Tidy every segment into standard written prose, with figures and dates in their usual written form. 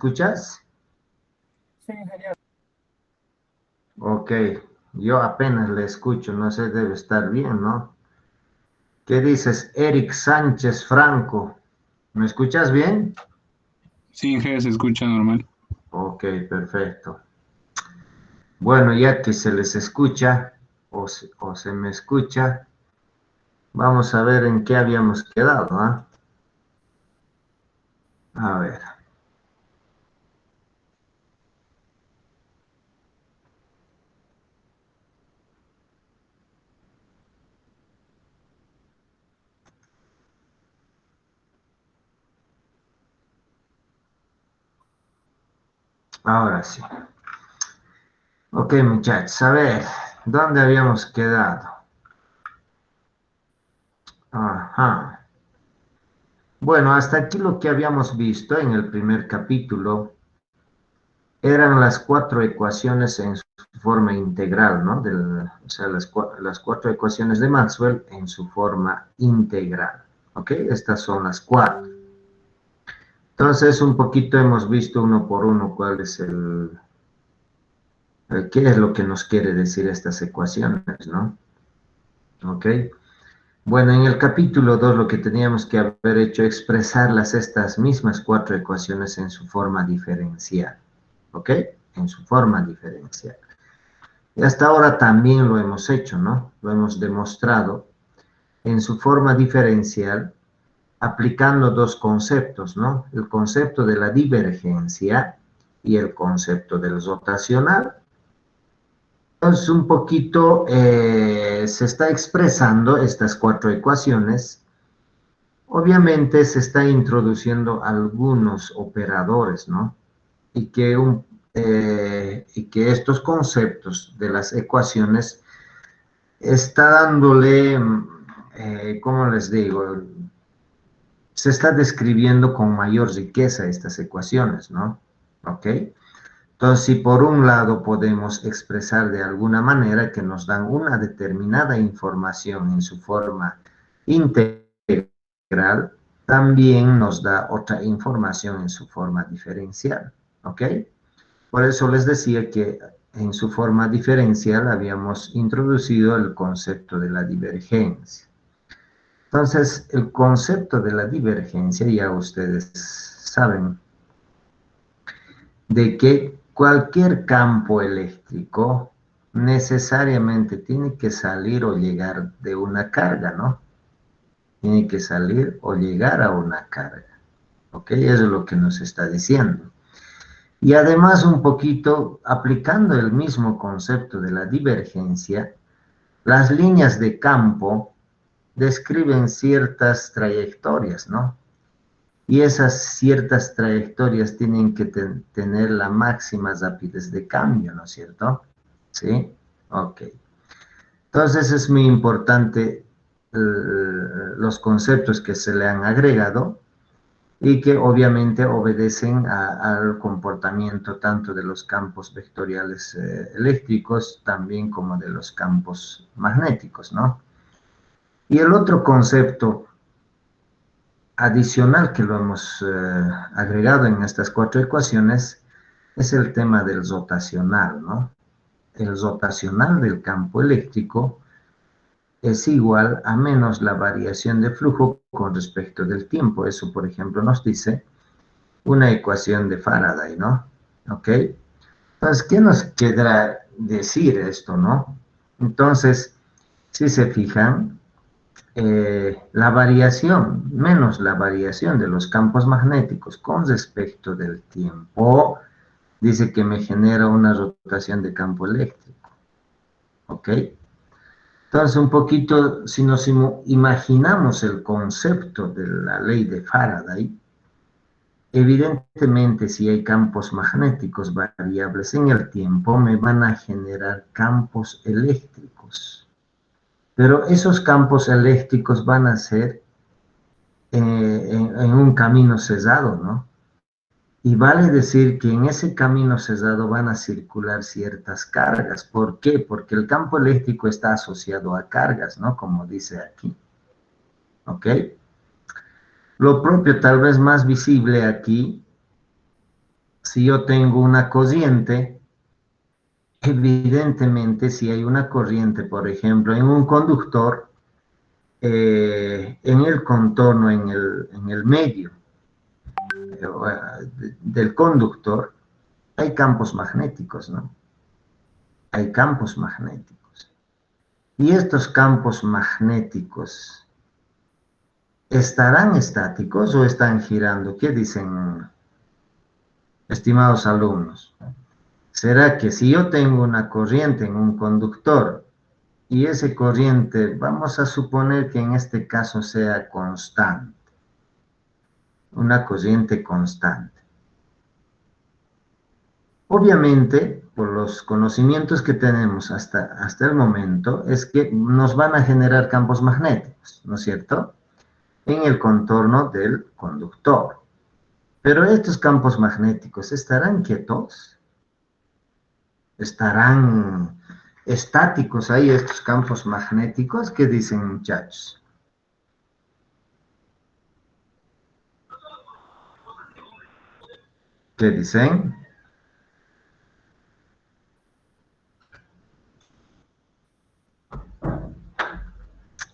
escuchas? Sí, genial. Ok, yo apenas le escucho, no sé, debe estar bien, ¿no? ¿Qué dices, Eric Sánchez Franco? ¿Me escuchas bien? Sí, G, se escucha normal. Ok, perfecto. Bueno, ya que se les escucha o se me escucha, vamos a ver en qué habíamos quedado, ¿ah? A ver. Ahora sí. Ok, muchachos, a ver, ¿dónde habíamos quedado? Ajá. Bueno, hasta aquí lo que habíamos visto en el primer capítulo eran las cuatro ecuaciones en su forma integral, ¿no? O sea, las cuatro ecuaciones de Maxwell en su forma integral, ¿ok? Estas son las cuatro. Entonces, un poquito hemos visto uno por uno cuál es qué es lo que nos quiere decir estas ecuaciones, ¿no? ¿Ok? Bueno, en el capítulo 2 lo que teníamos que haber hecho es expresarlas estas mismas cuatro ecuaciones en su forma diferencial, ¿ok? En su forma diferencial. Y hasta ahora también lo hemos hecho, ¿no? Lo hemos demostrado en su forma diferencial aplicando dos conceptos, ¿no? El concepto de la divergencia y el concepto del rotacional. Entonces, un poquito se está expresando estas cuatro ecuaciones. Obviamente se está introduciendo algunos operadores, ¿no? Y que estos conceptos de las ecuaciones está dándole, ¿cómo les digo? Se está describiendo con mayor riqueza estas ecuaciones, ¿no? ¿Ok? Entonces, si por un lado podemos expresar de alguna manera que nos dan una determinada información en su forma integral, también nos da otra información en su forma diferencial, ¿ok? Por eso les decía que en su forma diferencial habíamos introducido el concepto de la divergencia. Entonces, el concepto de la divergencia, ya ustedes saben, de que cualquier campo eléctrico necesariamente tiene que salir o llegar de una carga, ¿no? Tiene que salir o llegar a una carga, ¿ok? Eso es lo que nos está diciendo. Y además un poquito aplicando el mismo concepto de la divergencia, las líneas de campo describen ciertas trayectorias, ¿no? Y esas ciertas trayectorias tienen que tener la máxima rapidez de cambio, ¿no es cierto? ¿Sí? Ok. Entonces es muy importante los conceptos que se le han agregado y que obviamente obedecen al comportamiento tanto de los campos vectoriales eléctricos, también como de los campos magnéticos, ¿no? Y el otro concepto adicional que lo hemos agregado en estas cuatro ecuaciones es el tema del rotacional, ¿no? El rotacional del campo eléctrico es igual a menos la variación de flujo con respecto del tiempo. Eso, por ejemplo, nos dice una ecuación de Faraday, ¿no? ¿Ok? Entonces, ¿qué nos querrá decir esto, no? Entonces, si se fijan, la variación, menos la variación de los campos magnéticos con respecto del tiempo, dice que me genera una rotación de campo eléctrico. ¿Ok? Entonces, un poquito, si nos imaginamos el concepto de la ley de Faraday, evidentemente si hay campos magnéticos variables en el tiempo, me van a generar campos eléctricos. Pero esos campos eléctricos van a ser en un camino cesado, ¿no? Y vale decir que en ese camino cesado van a circular ciertas cargas. ¿Por qué? Porque el campo eléctrico está asociado a cargas, ¿no? Como dice aquí. ¿Ok? Lo propio, tal vez más visible aquí, si yo tengo una corriente, evidentemente si hay una corriente, por ejemplo, en un conductor, en el contorno, en el medio del conductor, hay campos magnéticos, ¿no? Hay campos magnéticos. Y estos campos magnéticos, ¿estarán estáticos o están girando? ¿Qué dicen, estimados alumnos? ¿Será que si yo tengo una corriente en un conductor y ese corriente, vamos a suponer que en este caso sea constante, una corriente constante? Obviamente, por los conocimientos que tenemos hasta el momento, es que nos van a generar campos magnéticos, ¿no es cierto?, en el contorno del conductor. Pero estos campos magnéticos, ¿estarán quietos? ¿Estarán estáticos ahí estos campos magnéticos? ¿Qué dicen, muchachos? ¿Qué dicen?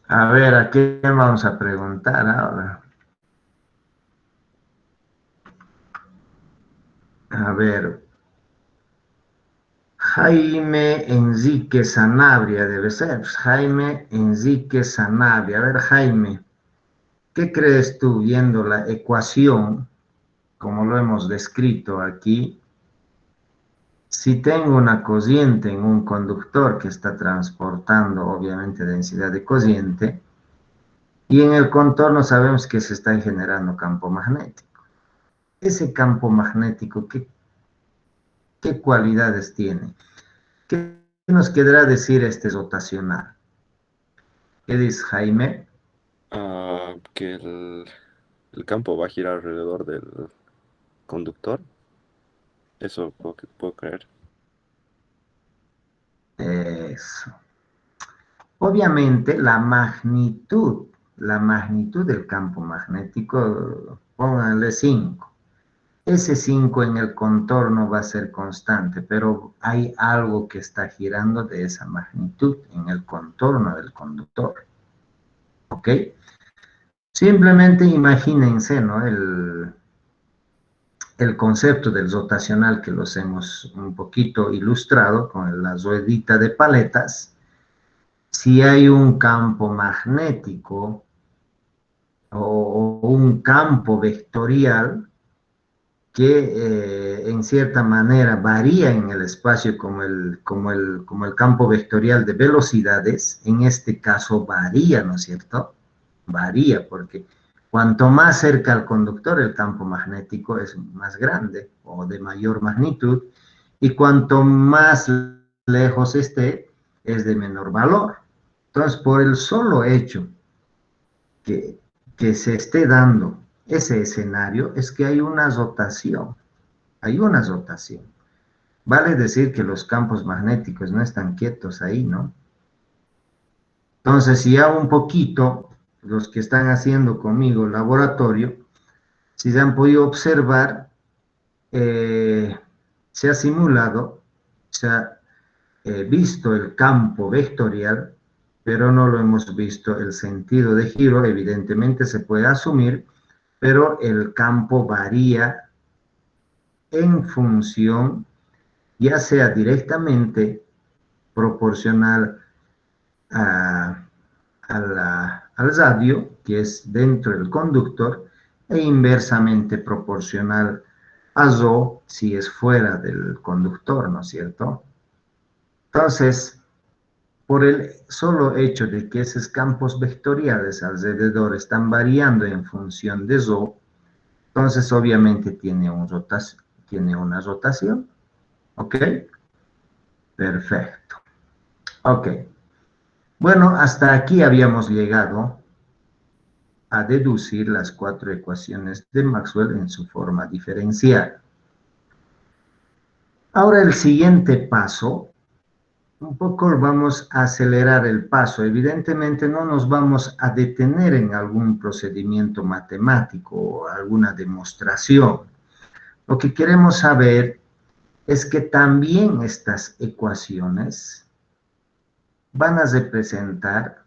A ver, ¿a quién vamos a preguntar ahora? A ver, Jaime Enrique Sanabria debe ser. Jaime Enrique Sanabria. A ver, Jaime, ¿qué crees tú viendo la ecuación, como lo hemos descrito aquí? Si tengo una corriente en un conductor que está transportando, obviamente, densidad de corriente, y en el contorno sabemos que se está generando campo magnético. Ese campo magnético, ¿qué cualidades tiene? ¿Qué nos quedará decir este rotacional? ¿Qué dice Jaime? Que el campo va a girar alrededor del conductor. Eso puedo creer. Eso. Obviamente la magnitud del campo magnético, pónganle 5. Ese 5 en el contorno va a ser constante, pero hay algo que está girando de esa magnitud en el contorno del conductor. ¿Ok? Simplemente imagínense, ¿no?, el concepto del rotacional que los hemos un poquito ilustrado con la ruedita de paletas. Si hay un campo magnético o un campo vectorial que en cierta manera varía en el espacio como el campo vectorial de velocidades, en este caso varía, ¿no es cierto? Varía porque cuanto más cerca al conductor el campo magnético es más grande o de mayor magnitud, y cuanto más lejos esté es de menor valor. Entonces, por el solo hecho que se esté dando ese escenario, es que hay una rotación, hay una rotación. Vale decir que los campos magnéticos no están quietos ahí, ¿no? Entonces, si ya un poquito, los que están haciendo conmigo laboratorio, si se han podido observar, se ha simulado, se ha visto el campo vectorial, pero no lo hemos visto el sentido de giro. Evidentemente se puede asumir, pero el campo varía en función, ya sea directamente proporcional al radio, que es dentro del conductor, e inversamente proporcional a Rho, si es fuera del conductor, ¿no es cierto? Entonces, por el solo hecho de que esos campos vectoriales alrededor están variando en función de Rho, entonces obviamente tiene una rotación. ¿Ok? Perfecto. Ok. Bueno, hasta aquí habíamos llegado a deducir las 4 ecuaciones de Maxwell en su forma diferencial. Ahora el siguiente paso, un poco vamos a acelerar el paso. Evidentemente no nos vamos a detener en algún procedimiento matemático o alguna demostración. Lo que queremos saber es que también estas ecuaciones van a representar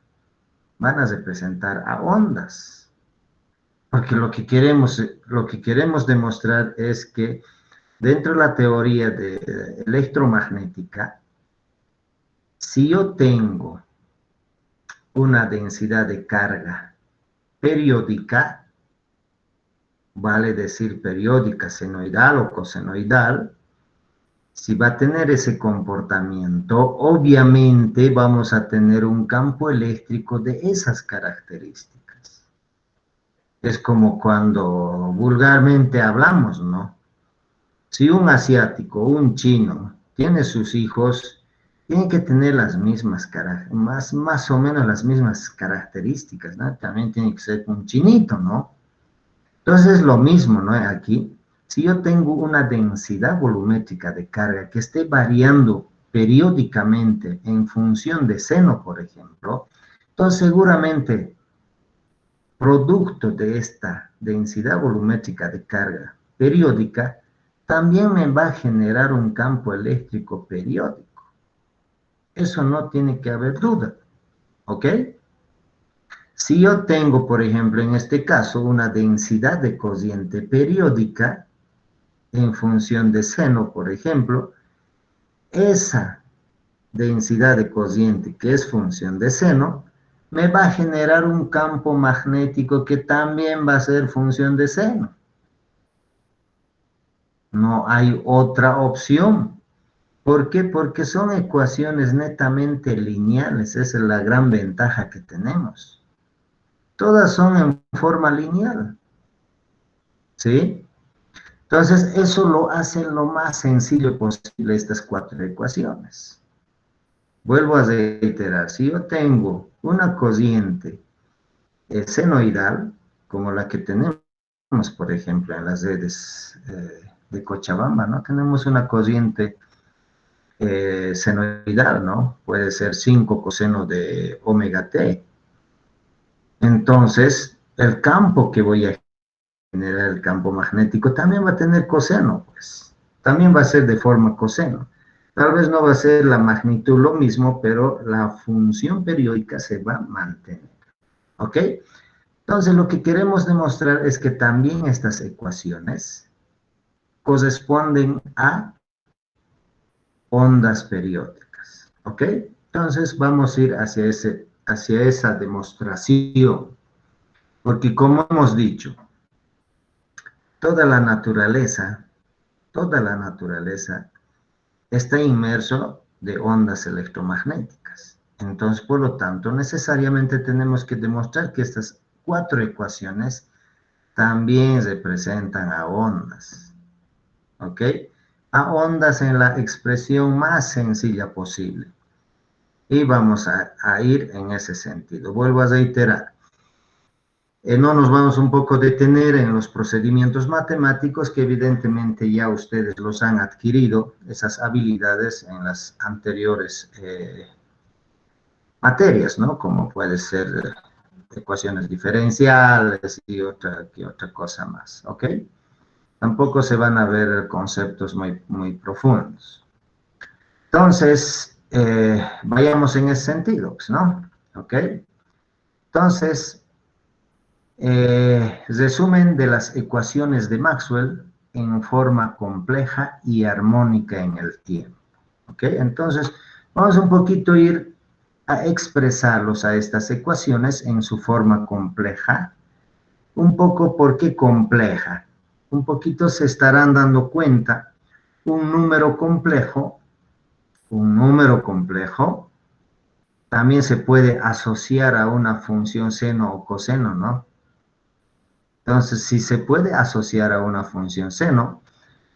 a ondas. Porque lo que queremos demostrar es que dentro de la teoría de electromagnética, si yo tengo una densidad de carga periódica, vale decir periódica, senoidal o cosenoidal, si va a tener ese comportamiento, obviamente vamos a tener un campo eléctrico de esas características. Es como cuando vulgarmente hablamos, ¿no? Si un asiático, un chino, tiene sus hijos, tiene que tener las mismas más o menos las mismas características, ¿no? También tiene que ser un chinito, ¿no? Entonces, lo mismo, ¿no? Aquí, si yo tengo una densidad volumétrica de carga que esté variando periódicamente en función de seno, por ejemplo, entonces seguramente, producto de esta densidad volumétrica de carga periódica, también me va a generar un campo eléctrico periódico. Eso no tiene que haber duda, ¿ok? Si yo tengo, por ejemplo, en este caso, una densidad de cociente periódica en función de seno, por ejemplo, esa densidad de cociente que es función de seno, me va a generar un campo magnético que también va a ser función de seno. No hay otra opción. ¿Por qué? Porque son ecuaciones netamente lineales. Esa es la gran ventaja que tenemos. Todas son en forma lineal. ¿Sí? Entonces, eso lo hace lo más sencillo posible estas cuatro ecuaciones. Vuelvo a reiterar, si yo tengo una cociente senoidal, como la que tenemos, por ejemplo, en las redes de Cochabamba, ¿no? Tenemos una cociente senoidal, ¿no? Puede ser 5 coseno de omega t. Entonces, el campo que voy a generar, el campo magnético, también va a tener coseno, pues. También va a ser de forma coseno. Tal vez no va a ser la magnitud lo mismo, pero la función periódica se va a mantener. ¿Ok? Entonces, lo que queremos demostrar es que también estas ecuaciones corresponden a ondas periódicas. ¿Ok? Entonces, vamos a ir hacia esa demostración. Porque como hemos dicho, toda la naturaleza está inmerso de ondas electromagnéticas. Entonces, por lo tanto, necesariamente tenemos que demostrar que estas cuatro ecuaciones también representan a ondas. ¿Ok? A ondas en la expresión más sencilla posible. Y vamos a ir en ese sentido. Vuelvo a reiterar. No nos vamos un poco a detener en los procedimientos matemáticos que evidentemente ya ustedes los han adquirido, esas habilidades en las anteriores materias, ¿no? Como puede ser ecuaciones diferenciales y otra cosa más, ¿ok? Tampoco se van a ver conceptos muy profundos. Entonces, vayamos en ese sentido, ¿no? ¿Ok? Entonces, resumen de las ecuaciones de Maxwell en forma compleja y armónica en el tiempo. ¿Ok? Entonces, vamos un poquito a ir a expresarlos a estas ecuaciones en su forma compleja. Un poco, ¿por qué compleja? Un poquito se estarán dando cuenta, un número complejo también se puede asociar a una función seno o coseno, ¿no? Entonces, si se puede asociar a una función seno,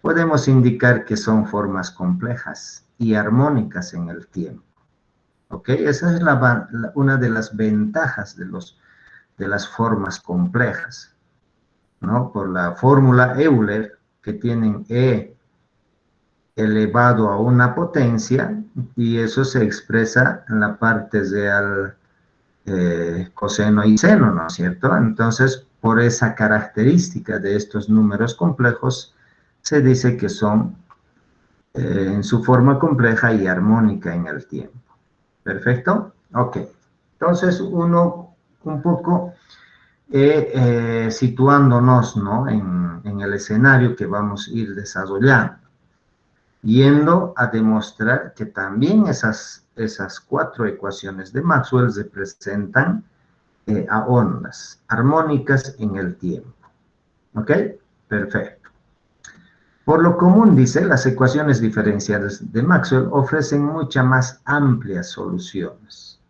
podemos indicar que son formas complejas y armónicas en el tiempo. ¿Ok? Esa es una de las ventajas de las formas complejas, ¿no? Por la fórmula Euler, que tienen E elevado a una potencia, y eso se expresa en la parte real coseno y seno, ¿no es cierto? Entonces, por esa característica de estos números complejos, se dice que son en su forma compleja y armónica en el tiempo. ¿Perfecto? Ok. Entonces, uno un poco situándonos, ¿no?, en el escenario que vamos a ir desarrollando, yendo a demostrar que también esas cuatro ecuaciones de Maxwell representan a ondas armónicas en el tiempo. ¿Ok? Perfecto. Por lo común, dice, las ecuaciones diferenciales de Maxwell ofrecen muchas más amplias soluciones.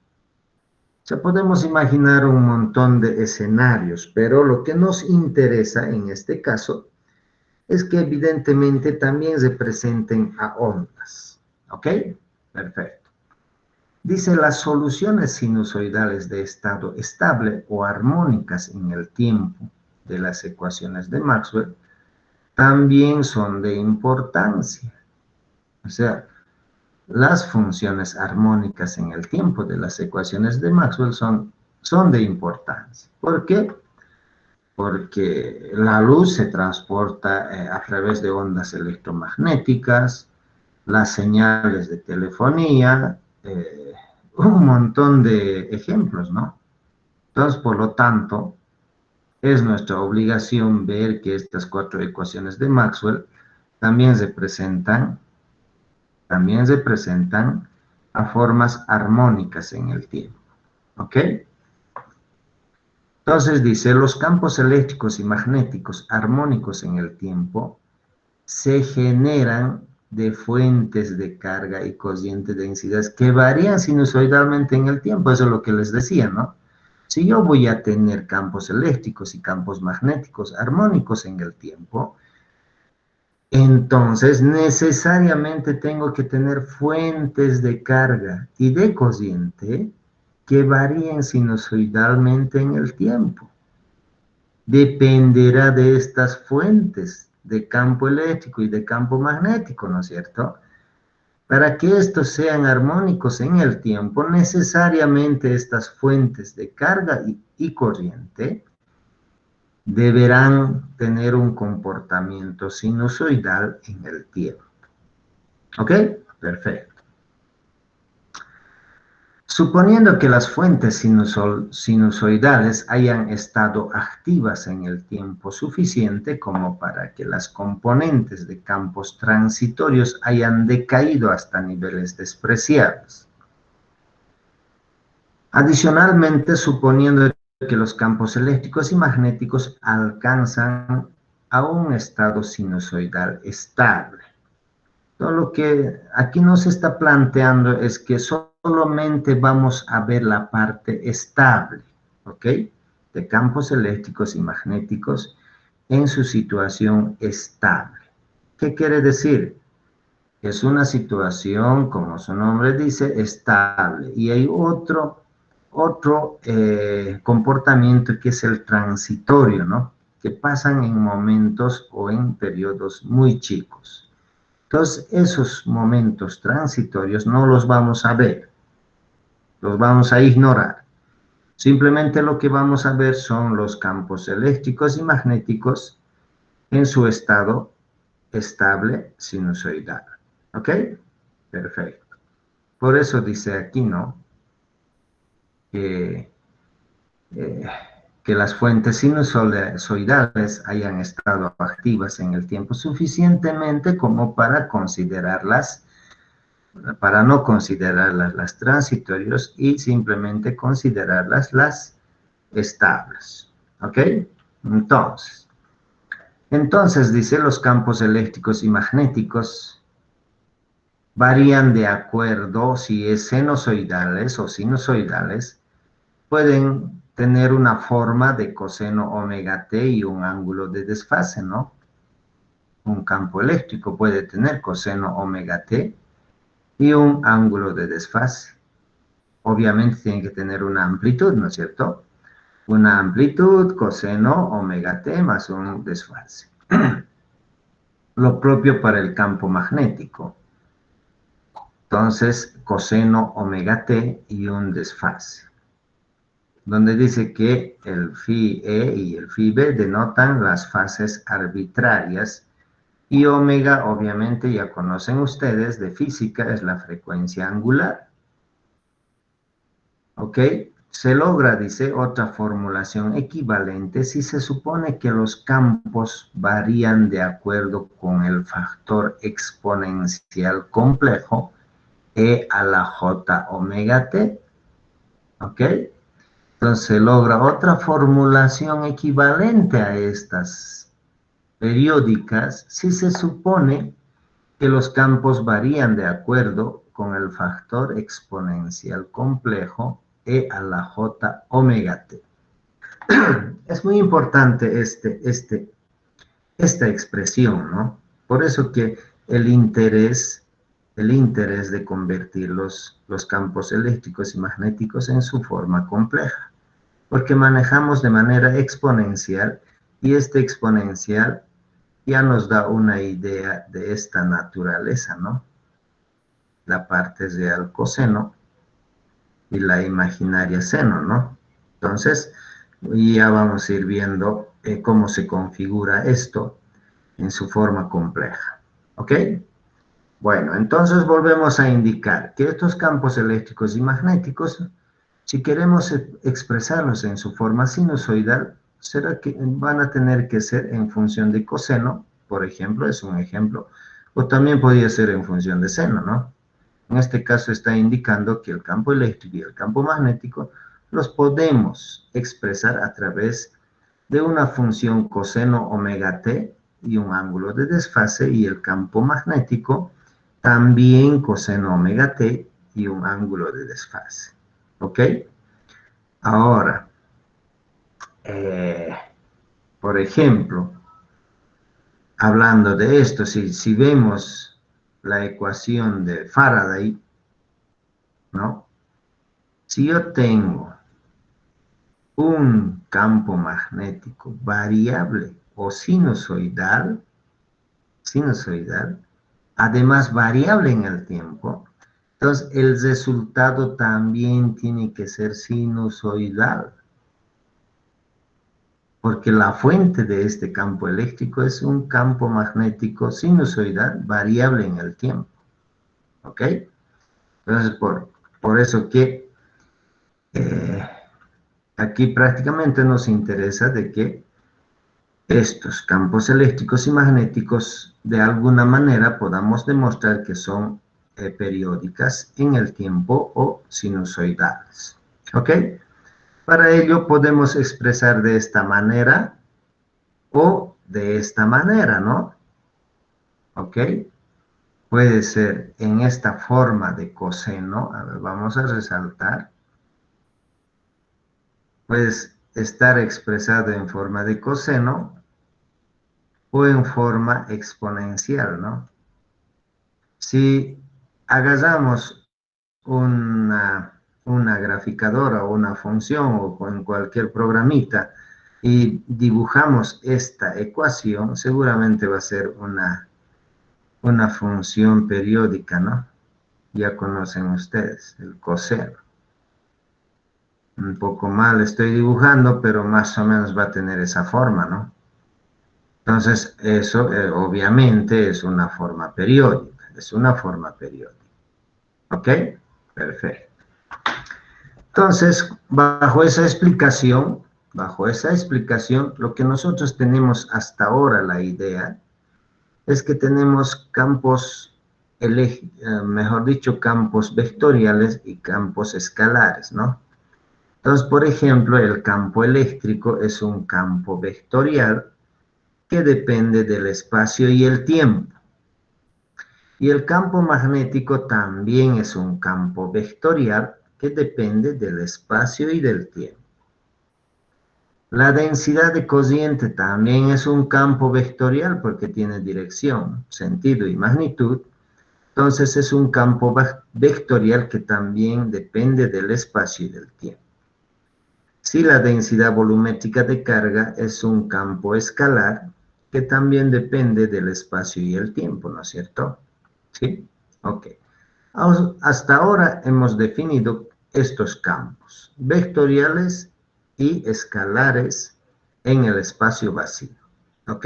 O sea, podemos imaginar un montón de escenarios, pero lo que nos interesa en este caso es que evidentemente también representen a ondas. ¿Ok? Perfecto. Dice, las soluciones sinusoidales de estado estable o armónicas en el tiempo de las ecuaciones de Maxwell también son de importancia. O sea, las funciones armónicas en el tiempo de las ecuaciones de Maxwell son de importancia. ¿Por qué? Porque la luz se transporta a través de ondas electromagnéticas, las señales de telefonía, un montón de ejemplos, ¿no? Entonces, por lo tanto, es nuestra obligación ver que estas cuatro ecuaciones de Maxwell también representan a formas armónicas en el tiempo. ¿Ok? Entonces dice, los campos eléctricos y magnéticos armónicos en el tiempo se generan de fuentes de carga y corriente de densidades que varían sinusoidalmente en el tiempo. Eso es lo que les decía, ¿no? Si yo voy a tener campos eléctricos y campos magnéticos armónicos en el tiempo, entonces necesariamente tengo que tener fuentes de carga y de corriente que varíen sinusoidalmente en el tiempo. Dependerá de estas fuentes de campo eléctrico y de campo magnético, ¿no es cierto? Para que estos sean armónicos en el tiempo, necesariamente estas fuentes de carga y corriente deberán tener un comportamiento sinusoidal en el tiempo. ¿Ok? Perfecto. Suponiendo que las fuentes sinusoidales hayan estado activas en el tiempo suficiente como para que las componentes de campos transitorios hayan decaído hasta niveles despreciables. Adicionalmente, suponiendo que los campos eléctricos y magnéticos alcanzan a un estado sinusoidal estable. Todo lo que aquí nos está planteando es que solamente vamos a ver la parte estable, ¿ok?, de campos eléctricos y magnéticos en su situación estable. ¿Qué quiere decir? Es una situación, como su nombre dice, estable. Y hay otro comportamiento que es el transitorio, ¿no?, que pasan en momentos o en periodos muy chicos. Entonces, esos momentos transitorios no los vamos a ver, los vamos a ignorar. Simplemente lo que vamos a ver son los campos eléctricos y magnéticos en su estado estable sinusoidal. ¿Ok? Perfecto. Por eso dice aquí, ¿no?, que las fuentes sinusoidales hayan estado activas en el tiempo suficientemente como para no considerarlas las transitorios y simplemente considerarlas las estables. ¿Ok? Entonces dice, los campos eléctricos y magnéticos varían de acuerdo si es sinusoidales o sinusoidales, pueden tener una forma de coseno omega t y un ángulo de desfase, ¿no? Un campo eléctrico puede tener coseno omega t y un ángulo de desfase. Obviamente tiene que tener una amplitud, ¿no es cierto? Una amplitud, coseno omega t más un desfase. Lo propio para el campo magnético. Entonces, coseno omega t y un desfase, donde dice que el phi E y el phi B denotan las fases arbitrarias Y omega, obviamente, ya conocen ustedes de física, es la frecuencia angular. ¿Ok? Se logra, dice, otra formulación equivalente si se supone que los campos varían de acuerdo con el factor exponencial complejo E a la J omega T. ¿Ok? Entonces se logra otra formulación equivalente a estas periódicas si se supone que los campos varían de acuerdo con el factor exponencial complejo E a la J omega T. Es muy importante esta expresión, ¿no? Por eso que el interés de convertir los campos eléctricos y magnéticos en su forma compleja, porque manejamos de manera exponencial y este exponencial ya nos da una idea de esta naturaleza, ¿no? La parte real coseno y la imaginaria seno, ¿no? Entonces, ya vamos a ir viendo cómo se configura esto en su forma compleja, ¿ok? Bueno, entonces volvemos a indicar que estos campos eléctricos y magnéticos, si queremos expresarlos en su forma sinusoidal, será que van a tener que ser en función de coseno, por ejemplo, es un ejemplo, o también podría ser en función de seno, ¿no? En este caso está indicando que el campo eléctrico y el campo magnético los podemos expresar a través de una función coseno omega t y un ángulo de desfase, y el campo magnético también coseno omega t y un ángulo de desfase. ¿Ok? Ahora, por ejemplo, hablando de esto, si vemos la ecuación de Faraday, ¿no? Si yo tengo un campo magnético variable o sinusoidal, además variable en el tiempo, entonces el resultado también tiene que ser sinusoidal, porque la fuente de este campo eléctrico es un campo magnético sinusoidal variable en el tiempo. ¿Ok? Entonces, por eso que aquí prácticamente nos interesa de que estos campos eléctricos y magnéticos de alguna manera podamos demostrar que son periódicas en el tiempo o sinusoidales. ¿Ok? Para ello podemos expresar de esta manera o de esta manera, ¿no? ¿Ok? Puede ser en esta forma de coseno, a ver, vamos a resaltar. Puede estar expresado en forma de coseno o en forma exponencial, ¿no? Si agarramos una graficadora o una función o con cualquier programita y dibujamos esta ecuación, seguramente va a ser una función periódica, ¿no? Ya conocen ustedes, el coseno. Un poco mal estoy dibujando, pero más o menos va a tener esa forma, ¿no? Entonces, eso obviamente es una forma periódica, ¿Ok? Perfecto. Entonces, bajo esa explicación, lo que nosotros tenemos hasta ahora la idea es que tenemos campos, mejor dicho, campos vectoriales y campos escalares, ¿no? Entonces, por ejemplo, el campo eléctrico es un campo vectorial que depende del espacio y el tiempo. Y el campo magnético también es un campo vectorial que depende del espacio y del tiempo. La densidad de cociente también es un campo vectorial porque tiene dirección, sentido y magnitud. Entonces es un campo vectorial que también depende del espacio y del tiempo. Si la densidad volumétrica de carga es un campo escalar que también depende del espacio y el tiempo, ¿no es cierto? ¿Sí? Ok. Hasta ahora hemos definido estos campos vectoriales y escalares en el espacio vacío. ¿Ok?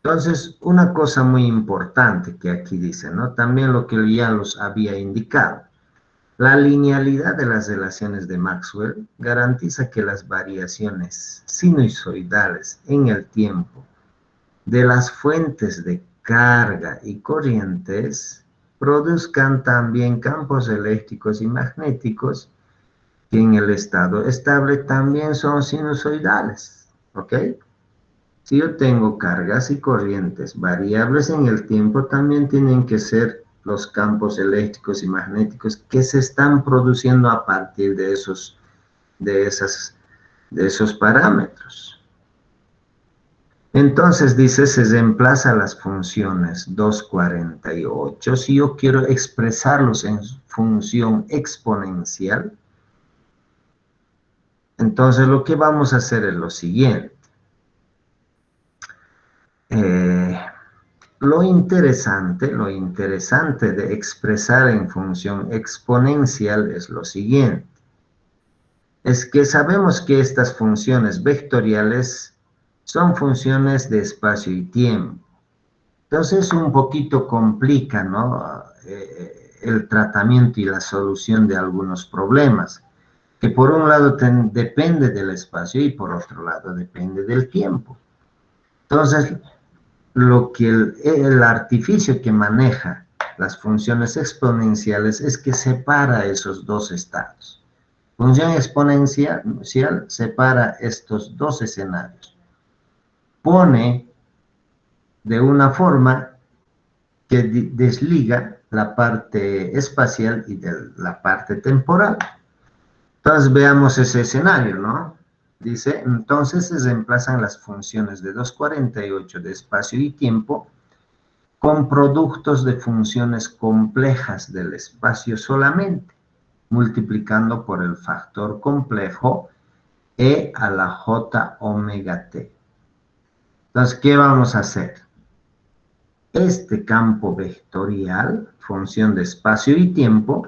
Entonces, una cosa muy importante que aquí dice, ¿no? También lo que ya los había indicado. La linealidad de las relaciones de Maxwell garantiza que las variaciones sinusoidales en el tiempo de las fuentes de carga y corrientes produzcan también campos eléctricos y magnéticos que en el estado estable también son sinusoidales, ¿ok? Si yo tengo cargas y corrientes variables en el tiempo, también tienen que ser los campos eléctricos y magnéticos que se están produciendo a partir de de esas, de esos parámetros. Entonces dice, se reemplaza las funciones 248. Si yo quiero expresarlos en función exponencial, entonces lo que vamos a hacer es lo siguiente. Eh, lo interesante de expresar en función exponencial es lo siguiente. Es que sabemos que estas funciones vectoriales son funciones de espacio y tiempo. Entonces un poquito complica, ¿no? El tratamiento y la solución de algunos problemas, que por un lado depende del espacio y por otro lado depende del tiempo. Entonces, lo que el artificio que maneja las funciones exponenciales es que separa esos dos estados. Función exponencial separa estos dos escenarios. Pone de una forma que desliga la parte espacial y de la parte temporal. Entonces veamos ese escenario, ¿no? Dice, entonces se reemplazan las funciones de 248 de espacio y tiempo con productos de funciones complejas del espacio solamente, multiplicando por el factor complejo e a la j omega t. Entonces, ¿qué vamos a hacer? Este campo vectorial, función de espacio y tiempo,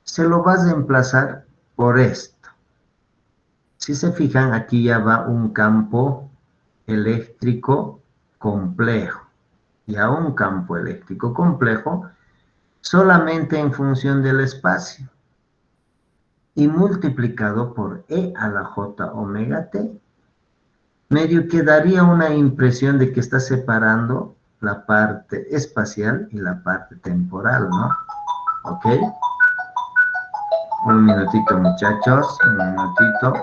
se lo va a reemplazar por esto. Si se fijan, aquí ya va un campo eléctrico complejo. Y a un campo eléctrico complejo solamente en función del espacio y multiplicado por e a la j omega t. Medio que daría una impresión de que está separando la parte espacial y la parte temporal, ¿no? ¿Ok? Un minutito, muchachos, un minutito.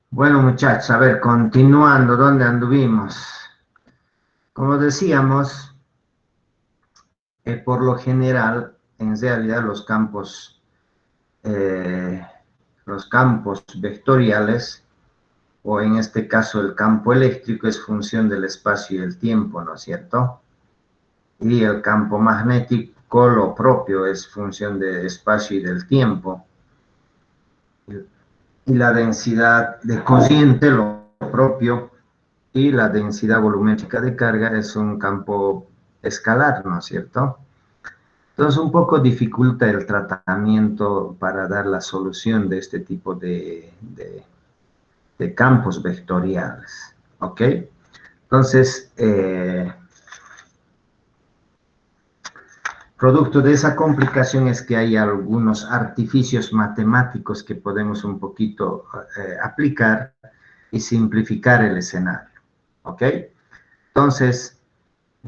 Bueno, muchachos, a ver, continuando, ¿dónde anduvimos? Como decíamos, por lo general, en realidad eh, los campos vectoriales, o en este caso el campo eléctrico, es función del espacio y el tiempo, ¿no es cierto? Y el campo magnético, lo propio, es función del espacio y del tiempo. Y la densidad de corriente, lo propio, y la densidad volumétrica de carga es un campo escalar, ¿no es cierto? Entonces, un poco dificulta el tratamiento para dar la solución de este tipo de campos vectoriales, ¿ok? Entonces, producto de esa complicación es que hay algunos artificios matemáticos que podemos un poquito aplicar y simplificar el escenario, ¿ok? Entonces,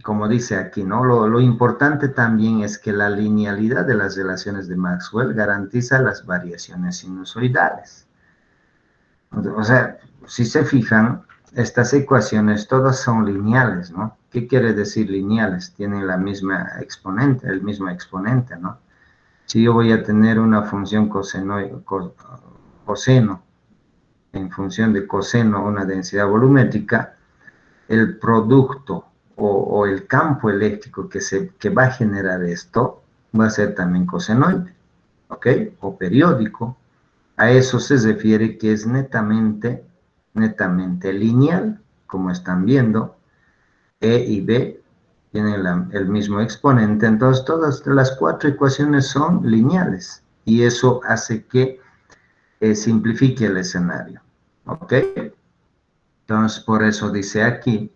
como dice aquí, ¿no? Lo importante también es que la linealidad de las relaciones de Maxwell garantiza las variaciones sinusoidales. O sea, si se fijan, estas ecuaciones todas son lineales, ¿no? ¿Qué quiere decir lineales? Tienen la misma exponente, el mismo exponente, ¿no? Si yo voy a tener una función coseno en función de coseno, una densidad volumétrica, el producto o el campo eléctrico que va a generar esto va a ser también cosenoide, ¿ok? O periódico. A eso se refiere que es netamente lineal, como están viendo. E y B tienen el mismo exponente, entonces todas las cuatro ecuaciones son lineales y eso hace que simplifique el escenario, ¿ok? Entonces por eso dice aquí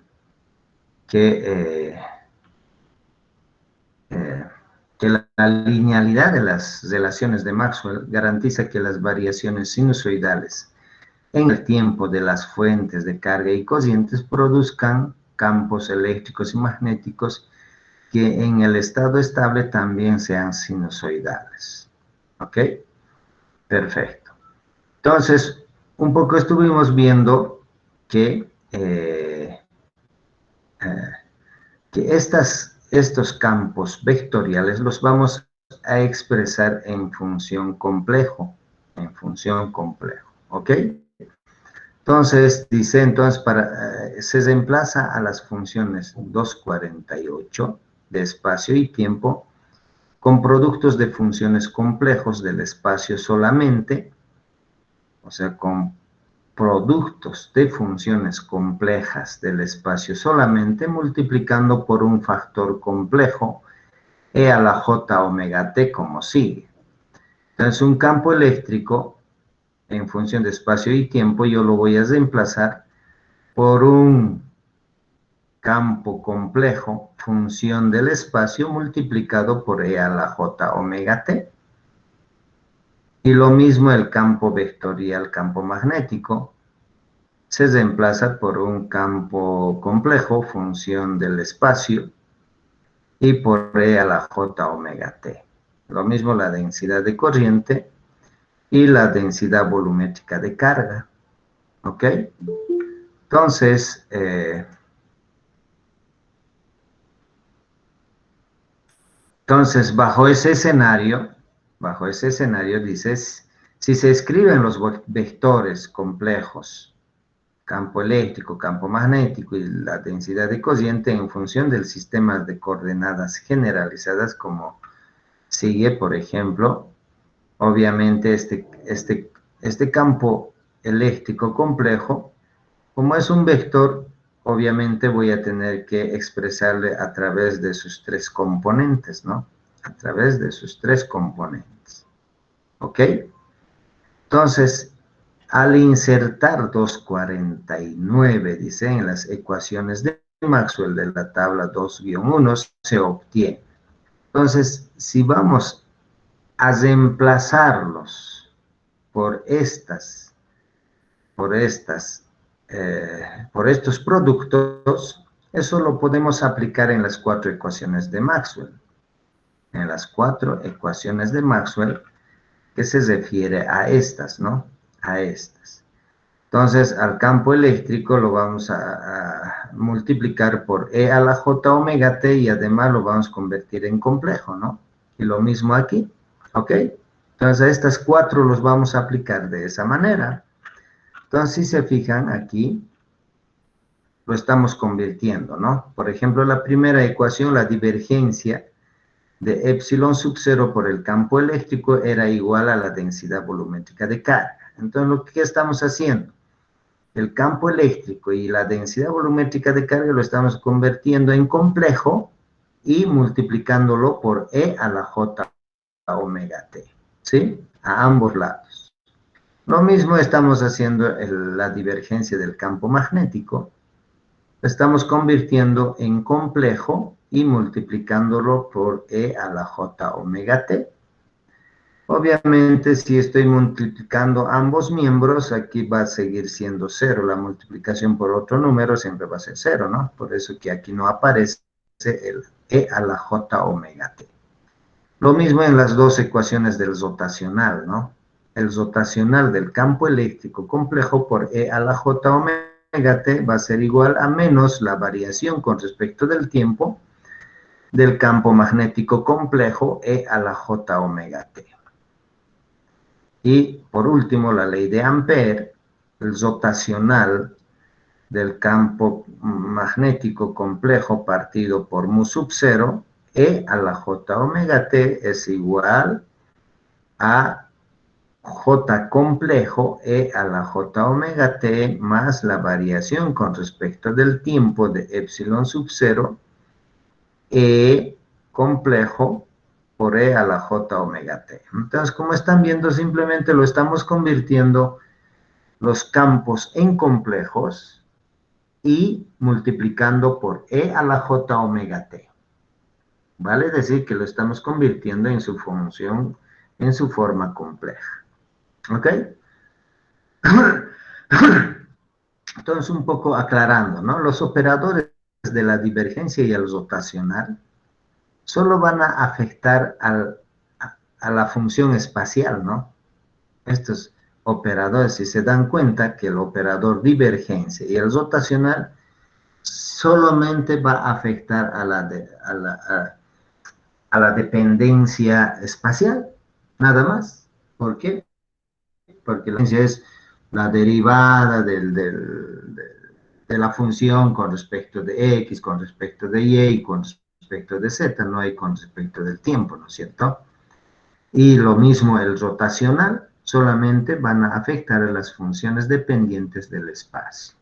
que, eh, que la linealidad de las relaciones de Maxwell garantiza que las variaciones sinusoidales en el tiempo de las fuentes de carga y corrientes produzcan campos eléctricos y magnéticos que en el estado estable también sean sinusoidales. ¿Ok? Perfecto. Entonces, un poco estuvimos viendo que, que estos campos vectoriales los vamos a expresar en función complejo, ¿ok? Entonces, dice, se reemplaza a las funciones 248 de espacio y tiempo con productos de funciones complejos del espacio solamente, o sea, con productos de funciones complejas del espacio solamente, multiplicando por un factor complejo e a la j omega t como sigue. Entonces, un campo eléctrico en función de espacio y tiempo, yo lo voy a reemplazar por un campo complejo, función del espacio multiplicado por e a la j omega t. Y lo mismo el campo vectorial, campo magnético, se reemplaza por un campo complejo, función del espacio, y por e a la j omega t. Lo mismo la densidad de corriente y la densidad volumétrica de carga. ¿Ok? Entonces, bajo ese escenario, dices, si se escriben los vectores complejos, campo eléctrico, campo magnético y la densidad de corriente en función del sistema de coordenadas generalizadas como sigue, por ejemplo, obviamente este campo eléctrico complejo, como es un vector, obviamente voy a tener que expresarle a través de sus tres componentes, ¿no? A través de sus tres componentes. ¿Ok? Entonces, al insertar 249, dice, en las ecuaciones de Maxwell de la tabla 2-1, se obtiene. Entonces, si vamos a reemplazarlos por por estos productos, eso lo podemos aplicar en las cuatro ecuaciones de Maxwell. En las cuatro ecuaciones de Maxwell, que se refiere a estas, ¿no? A estas. Entonces, al campo eléctrico lo vamos a multiplicar por E a la J omega T y además lo vamos a convertir en complejo, ¿no? Y lo mismo aquí, ¿ok? Entonces, a estas cuatro los vamos a aplicar de esa manera. Entonces, si se fijan aquí, lo estamos convirtiendo, ¿no? Por ejemplo, la primera ecuación, la divergencia de epsilon sub 0 por el campo eléctrico era igual a la densidad volumétrica de carga. Entonces, lo que estamos haciendo, el campo eléctrico y la densidad volumétrica de carga lo estamos convirtiendo en complejo y multiplicándolo por E a la J omega T, ¿sí? A ambos lados. Lo mismo estamos haciendo la divergencia del campo magnético. Lo estamos convirtiendo en complejo y multiplicándolo por E a la J omega T. Obviamente, si estoy multiplicando ambos miembros, aquí va a seguir siendo 0. La multiplicación por otro número siempre va a ser 0, ¿no? Por eso que aquí no aparece el E a la J omega T. Lo mismo en las dos ecuaciones del rotacional, ¿no? El rotacional del campo eléctrico complejo por E a la J omega T va a ser igual a menos la variación con respecto del tiempo del campo magnético complejo E a la J omega T. Y por último, la ley de Ampère, el rotacional del campo magnético complejo partido por mu sub 0, E a la J omega T es igual a J complejo E a la J omega T más la variación con respecto del tiempo de epsilon sub 0, E complejo por E a la J omega T. Entonces, como están viendo, simplemente lo estamos convirtiendo los campos en complejos y multiplicando por E a la J omega T. Vale decir que lo estamos convirtiendo en su función, en su forma compleja. ¿Ok? Entonces, un poco aclarando, ¿no? Los operadores de la divergencia y el rotacional solo van a afectar a la función espacial, ¿no? Estos operadores, si se dan cuenta que el operador divergencia y el rotacional solamente va a afectar a la dependencia espacial, nada más. ¿Por qué? Porque la dependencia es la derivada de la función con respecto de x, con respecto de y con respecto de z, no hay con respecto del tiempo, ¿no es cierto? Y lo mismo el rotacional, solamente van a afectar a las funciones dependientes del espacio.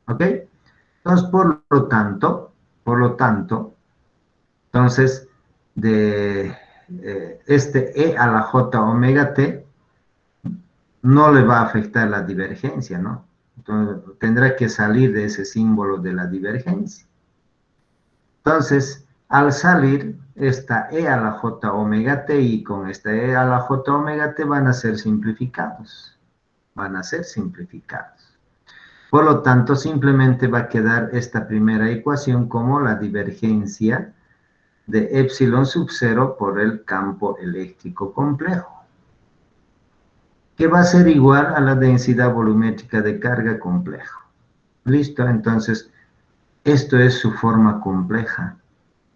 ¿Ok? Entonces, por lo tanto, entonces, de este E a la J omega T no le va a afectar la divergencia, ¿no? Entonces, tendrá que salir de ese símbolo de la divergencia. Entonces, al salir, esta E a la J omega T y con esta E a la J omega T van a ser simplificados. Van a ser simplificados. Por lo tanto, simplemente va a quedar esta primera ecuación como la divergencia de epsilon sub 0 por el campo eléctrico complejo, que va a ser igual a la densidad volumétrica de carga complejo. ¿Listo? Entonces, esto es su forma compleja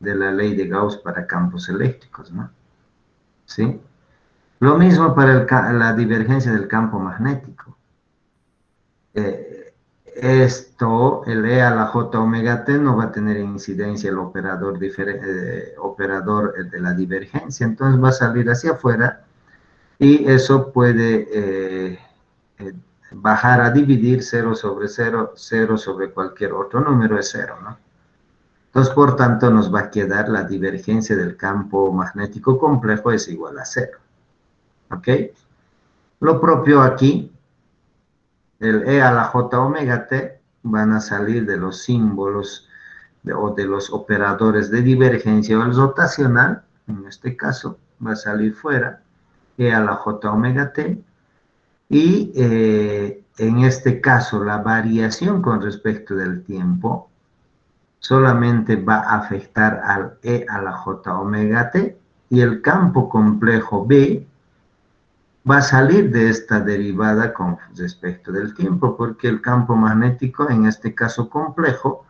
de la ley de Gauss para campos eléctricos, ¿no? ¿Sí? Lo mismo para la divergencia del campo magnético. El E a la J omega T no va a tener incidencia el operador de la divergencia, entonces va a salir hacia afuera y eso puede bajar a dividir 0 sobre 0, 0 sobre cualquier otro número es 0, ¿no? Entonces, por tanto, nos va a quedar la divergencia del campo magnético complejo es igual a 0. ¿Ok? Lo propio aquí, el E a la J omega T van a salir de los símbolos o de los operadores de divergencia o el rotacional, en este caso, va a salir fuera, E a la J omega T, y en este caso la variación con respecto del tiempo solamente va a afectar al E a la J omega T y el campo complejo B va a salir de esta derivada con respecto del tiempo, porque el campo magnético, en este caso complejo,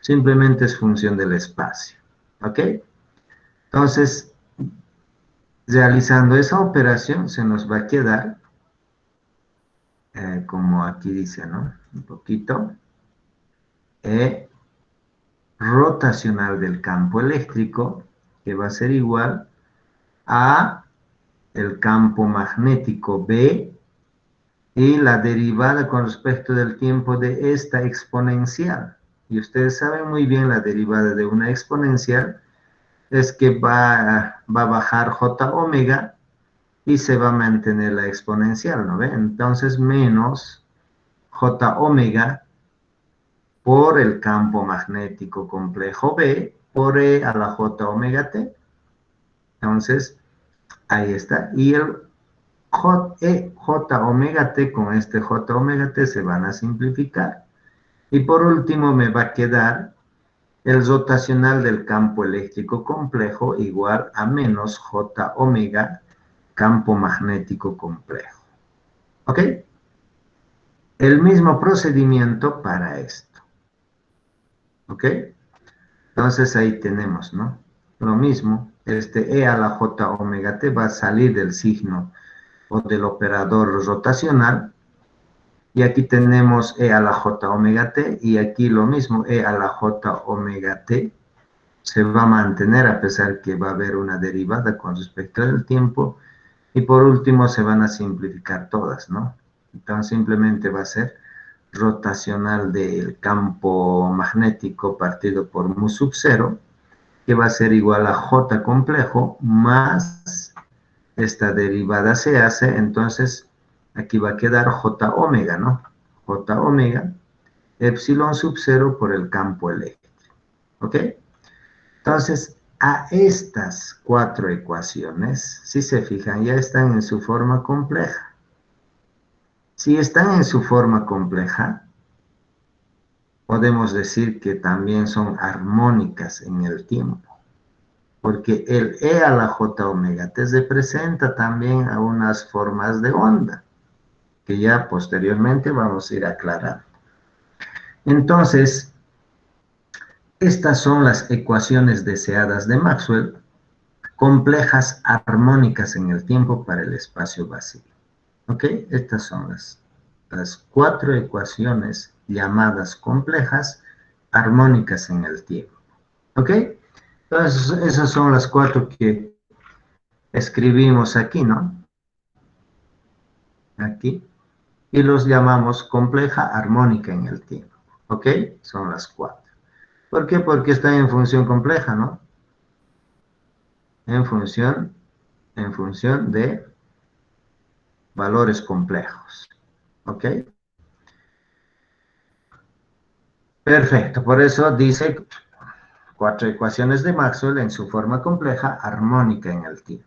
simplemente es función del espacio. ¿Ok? Entonces, realizando esa operación, se nos va a quedar, como aquí dice, ¿no? Un poquito, rotacional del campo eléctrico, que va a ser igual a el campo magnético B y la derivada con respecto del tiempo de esta exponencial. Y ustedes saben muy bien la derivada de una exponencial es que va a bajar j omega y se va a mantener la exponencial, ¿no ve? Entonces, menos j omega por el campo magnético complejo B por E a la j omega t. Entonces, ahí está. Y el j omega t con este j omega t se van a simplificar. Y por último me va a quedar el rotacional del campo eléctrico complejo igual a menos j omega campo magnético complejo. ¿Ok? El mismo procedimiento para esto. ¿Ok? Entonces ahí tenemos, ¿no? Lo mismo, este E a la J omega T va a salir del signo o del operador rotacional. Y aquí tenemos E a la J omega T y aquí lo mismo, E a la J omega T se va a mantener a pesar que va a haber una derivada con respecto al tiempo. Y por último se van a simplificar todas, ¿no? Entonces simplemente va a ser rotacional del campo magnético partido por mu sub 0, que va a ser igual a J complejo más esta derivada se hace, entonces aquí va a quedar J omega, ¿no? J omega, epsilon sub 0 por el campo eléctrico, ¿ok? Entonces, a estas cuatro ecuaciones, si se fijan, ya están en su forma compleja. Si están en su forma compleja, podemos decir que también son armónicas en el tiempo, porque el E a la J omega t representa también a unas formas de onda, que ya posteriormente vamos a ir aclarando. Entonces, estas son las ecuaciones deseadas de Maxwell, complejas armónicas en el tiempo para el espacio vacío. ¿Ok? Estas son las cuatro ecuaciones llamadas complejas armónicas en el tiempo. ¿Ok? Entonces, esas son las cuatro que escribimos aquí, ¿no? Aquí. Y los llamamos compleja armónica en el tiempo. ¿Ok? Son las cuatro. ¿Por qué? Porque están en función compleja, ¿no? En función de valores complejos. ¿Ok? Perfecto. Por eso dice cuatro ecuaciones de Maxwell en su forma compleja armónica en el tiempo.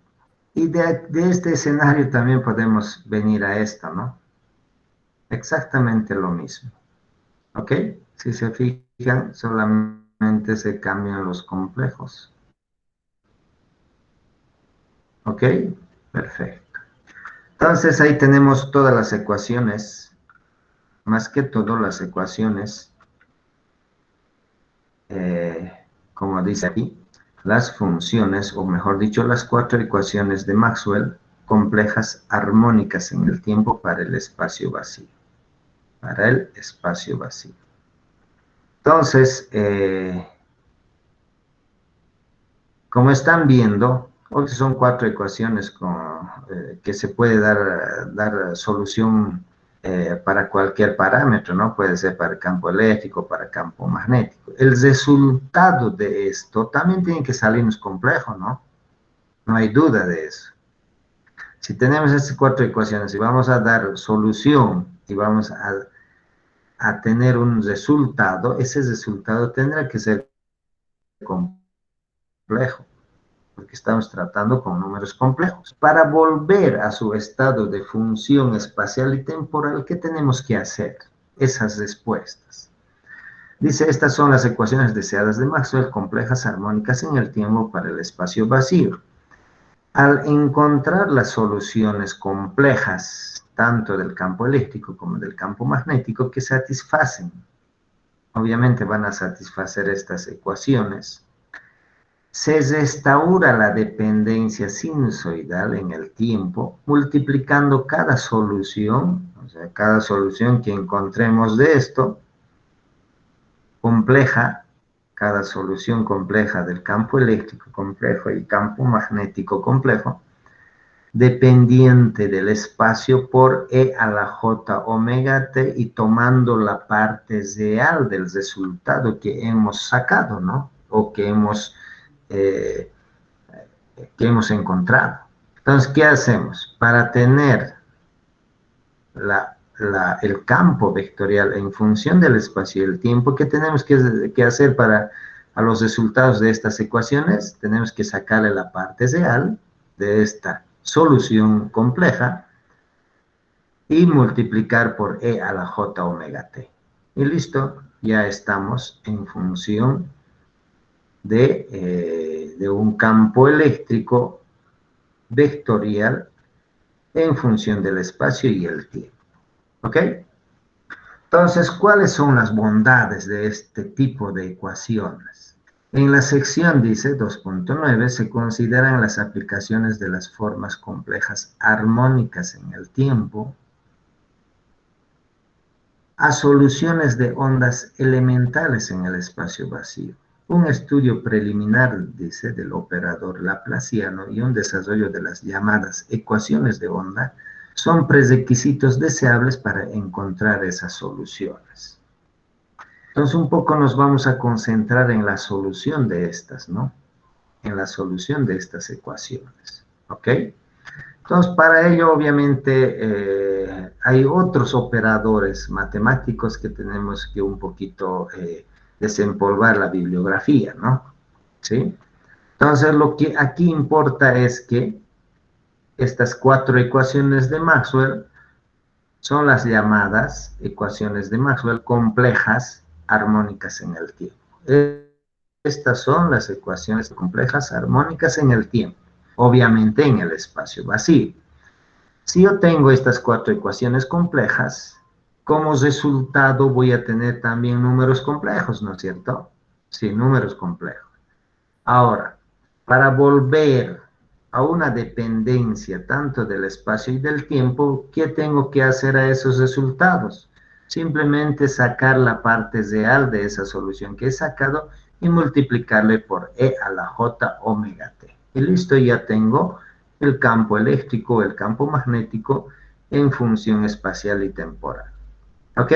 Y de este escenario también podemos venir a esto, ¿no? Exactamente lo mismo. ¿Ok? Si se fijan, solamente se cambian los complejos. ¿Ok? Perfecto. Entonces ahí tenemos todas las ecuaciones, más que todo las ecuaciones, como dice aquí, las funciones, o mejor dicho, las cuatro ecuaciones de Maxwell, complejas armónicas en el tiempo para el espacio vacío. Para el espacio vacío. Entonces, como están viendo, hoy son cuatro ecuaciones que se puede dar solución para cualquier parámetro, ¿no? Puede ser para campo eléctrico, para campo magnético. El resultado de esto también tiene que salirnos complejo, ¿no? No hay duda de eso. Si tenemos estas cuatro ecuaciones y vamos a dar solución y vamos a tener un resultado, ese resultado tendrá que ser complejo, porque estamos tratando con números complejos. Para volver a su estado de función espacial y temporal, ¿qué tenemos que hacer? Esas respuestas. Dice, estas son las ecuaciones deseadas de Maxwell, complejas armónicas en el tiempo para el espacio vacío. Al encontrar las soluciones complejas, tanto del campo eléctrico como del campo magnético, que satisfacen, obviamente van a satisfacer estas ecuaciones, se restaura la dependencia sinusoidal en el tiempo, multiplicando cada solución, o sea, cada solución que encontremos de esto, compleja, cada solución compleja del campo eléctrico complejo y campo magnético complejo, dependiente del espacio por E a la J omega T y tomando la parte real del resultado que hemos sacado, ¿no? O eh, que hemos encontrado. Entonces, ¿qué hacemos? Para tener el campo vectorial en función del espacio y el tiempo, ¿qué tenemos que hacer para a los resultados de estas ecuaciones? Tenemos que sacarle la parte real de esta solución compleja y multiplicar por E a la J omega T. Y listo, ya estamos en función de un campo eléctrico vectorial en función del espacio y el tiempo. ¿Ok? Entonces, ¿cuáles son las bondades de este tipo de ecuaciones? En la sección, dice 2.9, se consideran las aplicaciones de las formas complejas armónicas en el tiempo a soluciones de ondas elementales en el espacio vacío. Un estudio preliminar, dice, del operador laplaciano y un desarrollo de las llamadas ecuaciones de onda son prerequisitos deseables para encontrar esas soluciones. Entonces, un poco nos vamos a concentrar en la solución de estas, ¿no? En la solución de estas ecuaciones, ¿ok? Entonces, para ello, obviamente, hay otros operadores matemáticos que tenemos que un poquito desempolvar la bibliografía, ¿no? ¿Sí? Entonces, lo que aquí importa es que estas 4 ecuaciones de Maxwell son las llamadas ecuaciones de Maxwell complejas armónicas en el tiempo. Estas son las ecuaciones complejas armónicas en el tiempo, obviamente en el espacio vacío. Si yo tengo estas 4 ecuaciones complejas, como resultado voy a tener también números complejos, ¿no es cierto? Sí, números complejos. Ahora, para volver a una dependencia tanto del espacio y del tiempo, ¿qué tengo que hacer a esos resultados? Simplemente sacar la parte real de esa solución que he sacado y multiplicarle por E a la J omega T. Y listo, ya tengo el campo eléctrico, el campo magnético en función espacial y temporal. ¿Ok?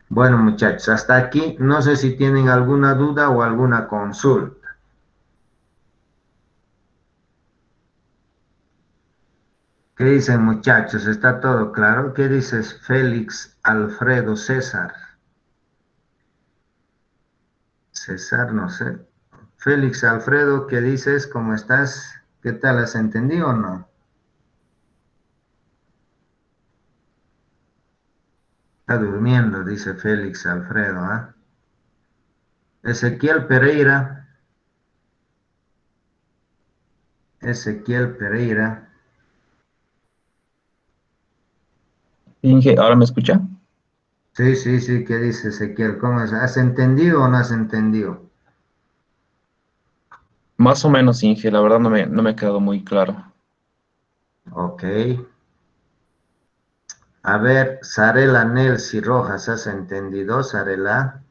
Bueno, muchachos, hasta aquí. No sé si tienen alguna duda o alguna consulta. ¿Qué dicen, muchachos? ¿Está todo claro? ¿Qué dices, Félix, Alfredo, César? César, no sé. Félix, Alfredo, ¿qué dices? ¿Cómo estás? ¿Qué tal? ¿Has entendido o no? Está durmiendo, dice Félix, Alfredo, ¿ah? Ezequiel Pereira. Ezequiel Pereira. Inge, ¿ahora me escucha? Sí, sí, sí, ¿qué dice Ezequiel? ¿Cómo es? ¿Has entendido o no has entendido? Más o menos, Inge, la verdad no me ha quedado muy claro. Ok. A ver, Sarela Nelsi Rojas, ¿has entendido, Sarela?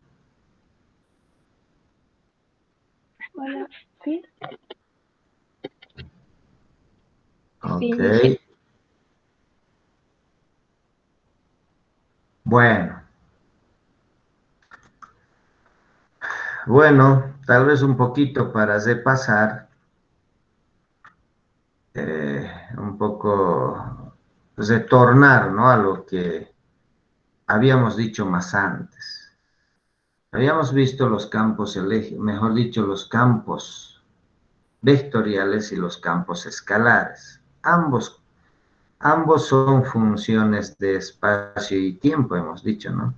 Hola, sí, Ok. sí, Bueno, bueno, tal vez un poquito para repasar, un poco retornar, ¿no? A lo que habíamos dicho más antes. Habíamos visto los campos, mejor dicho, los campos vectoriales y los campos escalares. Ambos son funciones de espacio y tiempo, hemos dicho, ¿no?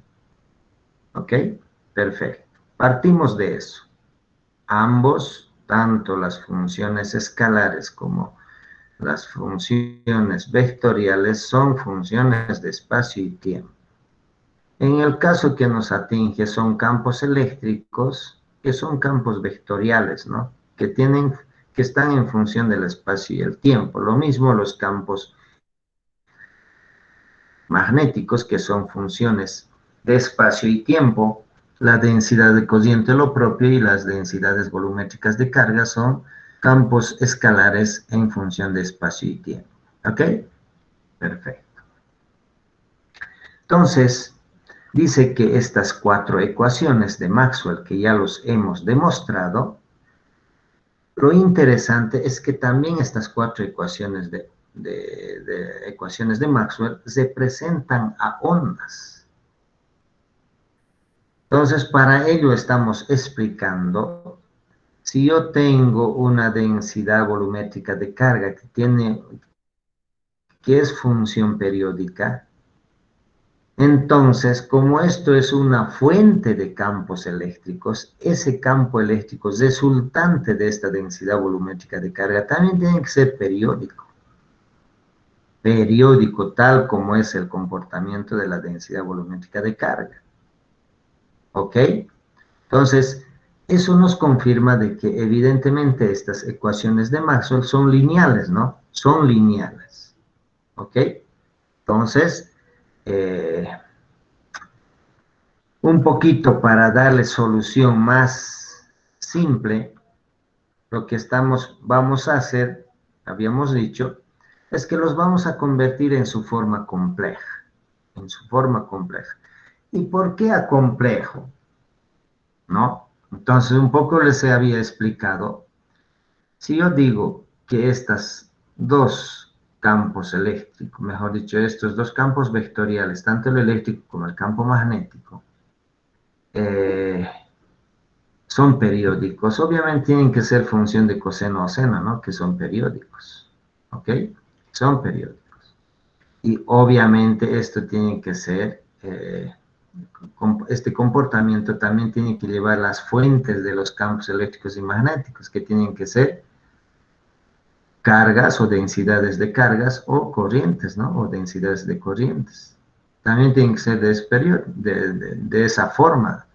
¿Ok? Perfecto. Partimos de eso. Ambos tanto las funciones escalares como las funciones vectoriales son funciones de espacio y tiempo. En el caso que nos atinge son campos eléctricos, que son campos vectoriales, ¿no? Que están en función del espacio y el tiempo. Lo mismo los campos magnéticos, que son funciones de espacio y tiempo. La densidad de cociente lo propio y las densidades volumétricas de carga son campos escalares en función de espacio y tiempo. ¿Ok? Perfecto. Entonces, dice que estas 4 ecuaciones de Maxwell, que ya los hemos demostrado, lo interesante es que también estas 4 ecuaciones de ecuaciones de Maxwell se presentan a ondas. Entonces, para ello estamos explicando, si yo tengo una densidad volumétrica de carga que es función periódica, entonces, como esto es una fuente de campos eléctricos, ese campo eléctrico resultante de esta densidad volumétrica de carga también tiene que ser periódico. Periódico, tal como es el comportamiento de la densidad volumétrica de carga. ¿Ok? Entonces, eso nos confirma de que evidentemente estas ecuaciones de Maxwell son lineales, ¿no? Son lineales. ¿Ok? Entonces, un poquito para darle solución más simple, lo que vamos a hacer, habíamos dicho, es que los vamos a convertir en su forma compleja, en su forma compleja. ¿Y por qué a complejo? ¿No? Entonces, un poco les había explicado, si yo digo que estos 2 campos eléctricos, mejor dicho, estos 2 campos vectoriales, tanto el eléctrico como el campo magnético, son periódicos. Obviamente tienen que ser función de coseno o seno, ¿no? Que son periódicos. ¿Ok? Son periódicos. Y obviamente esto tiene que ser, este comportamiento también tiene que llevar las fuentes de los campos eléctricos y magnéticos, que tienen que ser cargas o densidades de cargas o corrientes, ¿no? O densidades de corrientes. También tienen que ser de esa forma.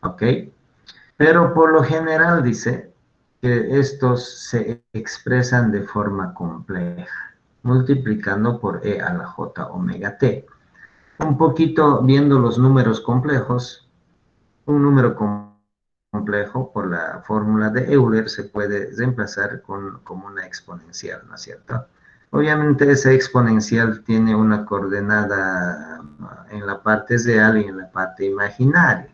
¿Ok? Pero por lo general dice que estos se expresan de forma compleja, multiplicando por e a la j omega t. Un poquito viendo los números complejos, un número complejo por la fórmula de Euler se puede reemplazar como una exponencial, ¿no es cierto? Obviamente esa exponencial tiene una coordenada en la parte real y en la parte imaginaria.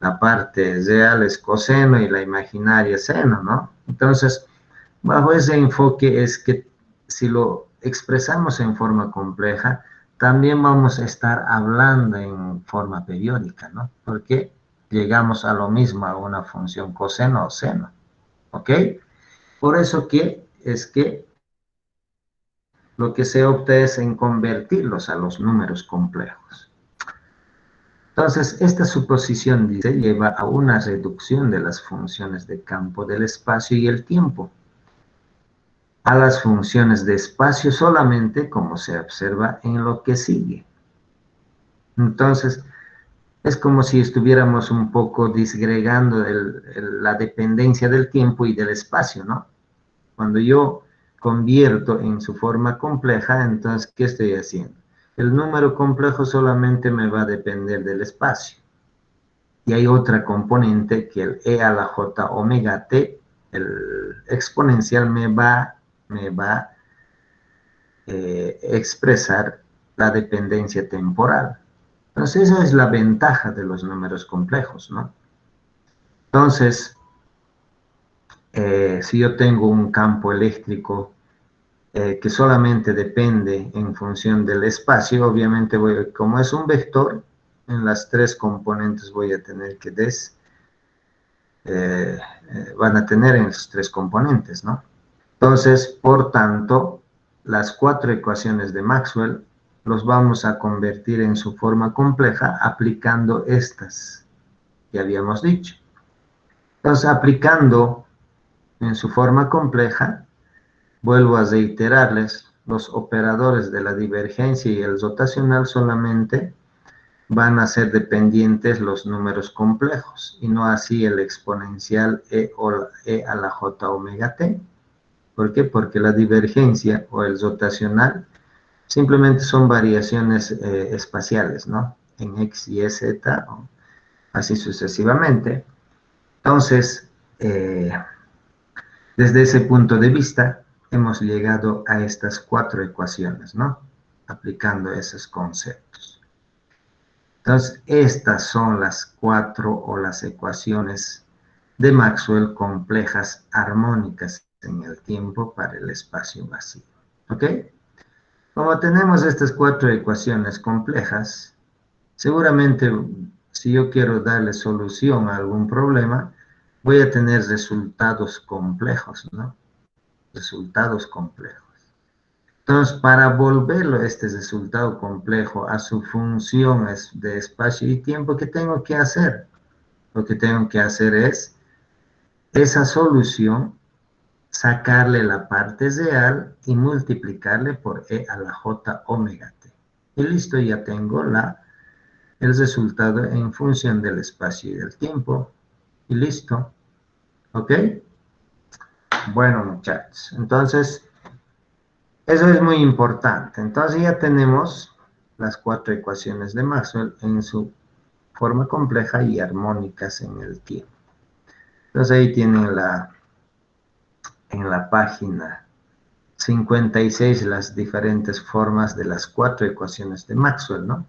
La parte real es coseno y la imaginaria seno, ¿no? Entonces, bajo ese enfoque es que si lo expresamos en forma compleja, también vamos a estar hablando en forma periódica, ¿no? Porque llegamos a lo mismo, a una función coseno o seno, ¿ok? Por eso que es que lo que se opta es en convertirlos a los números complejos. Entonces, esta suposición, dice, lleva a una reducción de las funciones de campo del espacio y el tiempo a las funciones de espacio solamente, como se observa en lo que sigue. Entonces, es como si estuviéramos un poco disgregando la dependencia del tiempo y del espacio, ¿no? Cuando yo convierto en su forma compleja, entonces, ¿qué estoy haciendo? El número complejo solamente me va a depender del espacio. Y hay otra componente que el e a la j omega t, el exponencial me va a expresar la dependencia temporal. Entonces, esa es la ventaja de los números complejos, ¿no? Entonces, si yo tengo un campo eléctrico que solamente depende en función del espacio, obviamente como es un vector, en las 3 componentes voy a tener que van a tener en esos 3 componentes, ¿no? Entonces, por tanto, las 4 ecuaciones de Maxwell los vamos a convertir en su forma compleja aplicando estas que habíamos dicho. Entonces, aplicando en su forma compleja, vuelvo a reiterarles, los operadores de la divergencia y el rotacional solamente van a ser dependientes los números complejos y no así el exponencial e a la j omega t. ¿Por qué? Porque la divergencia o el rotacional simplemente son variaciones espaciales, ¿no? En x y z, o así sucesivamente. Entonces, desde ese punto de vista, hemos llegado a estas 4 ecuaciones, ¿no? Aplicando esos conceptos. Entonces, estas son las 4 o las ecuaciones de Maxwell complejas armónicas en el tiempo para el espacio vacío. ¿Ok? Como tenemos estas 4 ecuaciones complejas, seguramente si yo quiero darle solución a algún problema, voy a tener resultados complejos, ¿no? Resultados complejos. Entonces, para volverlo este resultado complejo a su función de espacio y tiempo, ¿qué tengo que hacer? Lo que tengo que hacer es esa solución, sacarle la parte real y multiplicarle por e a la j omega t. Y listo, ya tengo el resultado en función del espacio y del tiempo. Y listo. ¿Ok? Bueno, muchachos. Entonces, eso es muy importante. Entonces ya tenemos las 4 ecuaciones de Maxwell en su forma compleja y armónicas en el tiempo. Entonces ahí tienen en la página 56 las diferentes formas de las 4 ecuaciones de Maxwell, ¿no?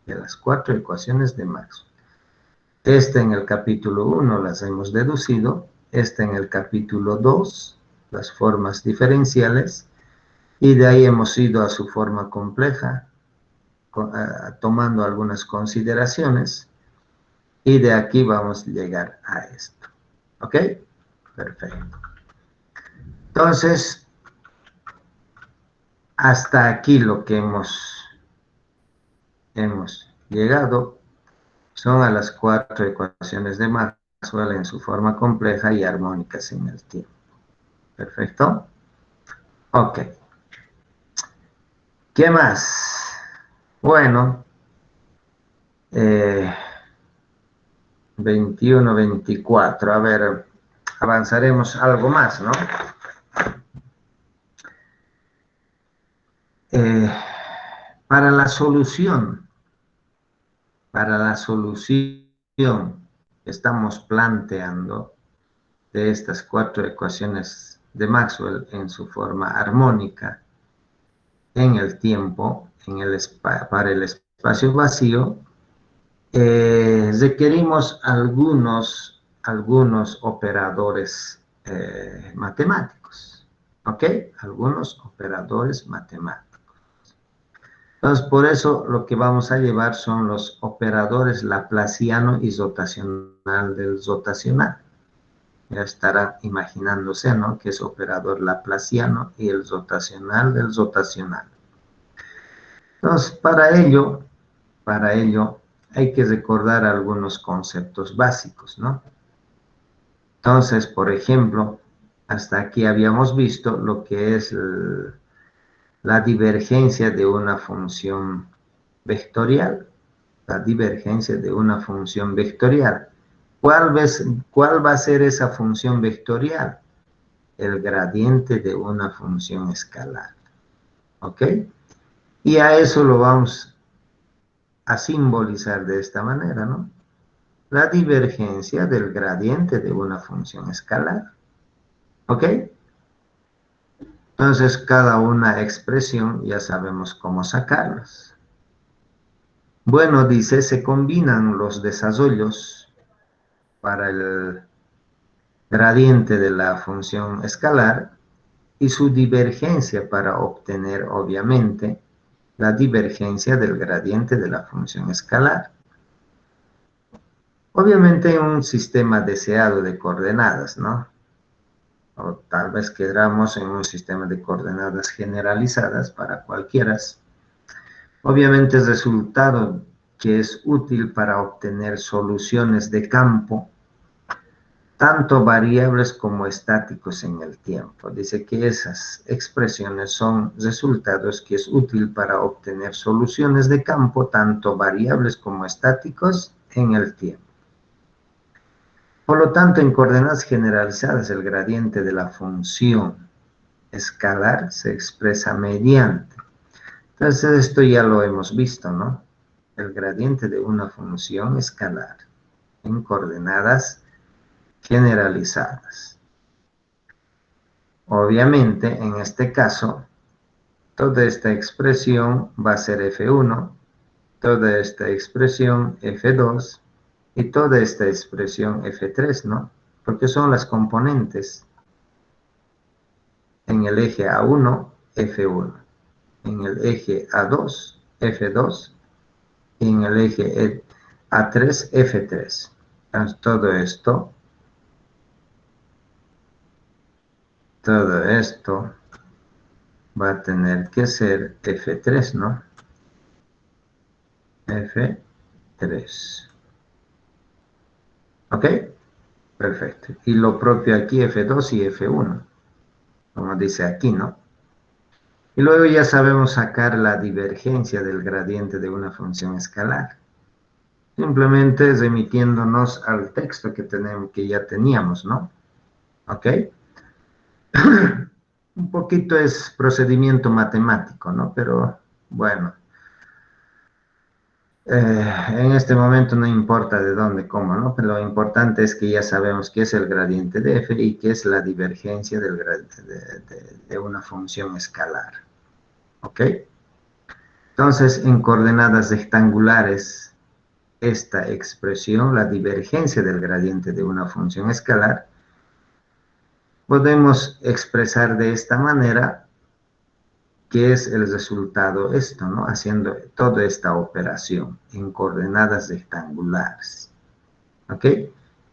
De las 4 ecuaciones de Maxwell. Esta en el capítulo 1 las hemos deducido, esta en el capítulo 2, las formas diferenciales, y de ahí hemos ido a su forma compleja, tomando algunas consideraciones, y de aquí vamos a llegar a esto. ¿Ok? Perfecto. Entonces, hasta aquí lo que hemos llegado son a las 4 ecuaciones de Maxwell en su forma compleja y armónicas en el tiempo. ¿Perfecto? Ok. ¿Qué más? Bueno, 21, 24. A ver, avanzaremos algo más, ¿no? Para la solución que estamos planteando de estas 4 ecuaciones de Maxwell en su forma armónica en el tiempo, para el espacio vacío, requerimos algunos operadores matemáticos, ¿ok? Algunos operadores matemáticos. Entonces, por eso lo que vamos a llevar son los operadores laplaciano y rotacional del rotacional. Ya estará imaginándose, ¿no? Que es operador laplaciano y el rotacional del rotacional. Entonces, para ello hay que recordar algunos conceptos básicos, ¿no? Entonces, por ejemplo, hasta aquí habíamos visto lo que es la divergencia de una función vectorial. La divergencia de una función vectorial. ¿Cuál va a ser esa función vectorial? El gradiente de una función escalar. ¿Ok? Y a eso lo vamos a simbolizar de esta manera, ¿no? La divergencia del gradiente de una función escalar. ¿Ok? Entonces, cada una expresión ya sabemos cómo sacarlas. Bueno, dice, se combinan los desarrollos para el gradiente de la función escalar y su divergencia para obtener, obviamente, la divergencia del gradiente de la función escalar. Obviamente en un sistema deseado de coordenadas, ¿no? O tal vez queramos en un sistema de coordenadas generalizadas para cualquiera. Obviamente el resultado que es útil para obtener soluciones de campo, tanto variables como estáticos en el tiempo. Dice que esas expresiones son resultados que es útil para obtener soluciones de campo, tanto variables como estáticos en el tiempo. Por lo tanto, en coordenadas generalizadas, el gradiente de la función escalar se expresa mediante. Entonces, esto ya lo hemos visto, ¿no? El gradiente de una función escalar en coordenadas generalizadas. Obviamente, en este caso, toda esta expresión va a ser F1, toda esta expresión F2 y toda esta expresión F3, ¿no? Porque son las componentes. En el eje A1, F1. En el eje A2, F2. Y en el eje A3, F3. Entonces, todo esto va a tener que ser F3, ¿no? F3. ¿Ok? Perfecto. Y lo propio aquí, F2 y F1. Como dice aquí, ¿no? Y luego ya sabemos sacar la divergencia del gradiente de una función escalar. Simplemente remitiéndonos al texto que ya teníamos, ¿no? ¿Ok? Un poquito es procedimiento matemático, ¿no? Pero bueno, en este momento no importa de dónde, cómo, ¿no? Pero lo importante es que ya sabemos qué es el gradiente de f y qué es la divergencia del de una función escalar. ¿Ok? Entonces, en coordenadas rectangulares, esta expresión, la divergencia del gradiente de una función escalar, podemos expresar de esta manera que es el resultado esto, ¿no? Haciendo toda esta operación en coordenadas rectangulares. ¿Ok?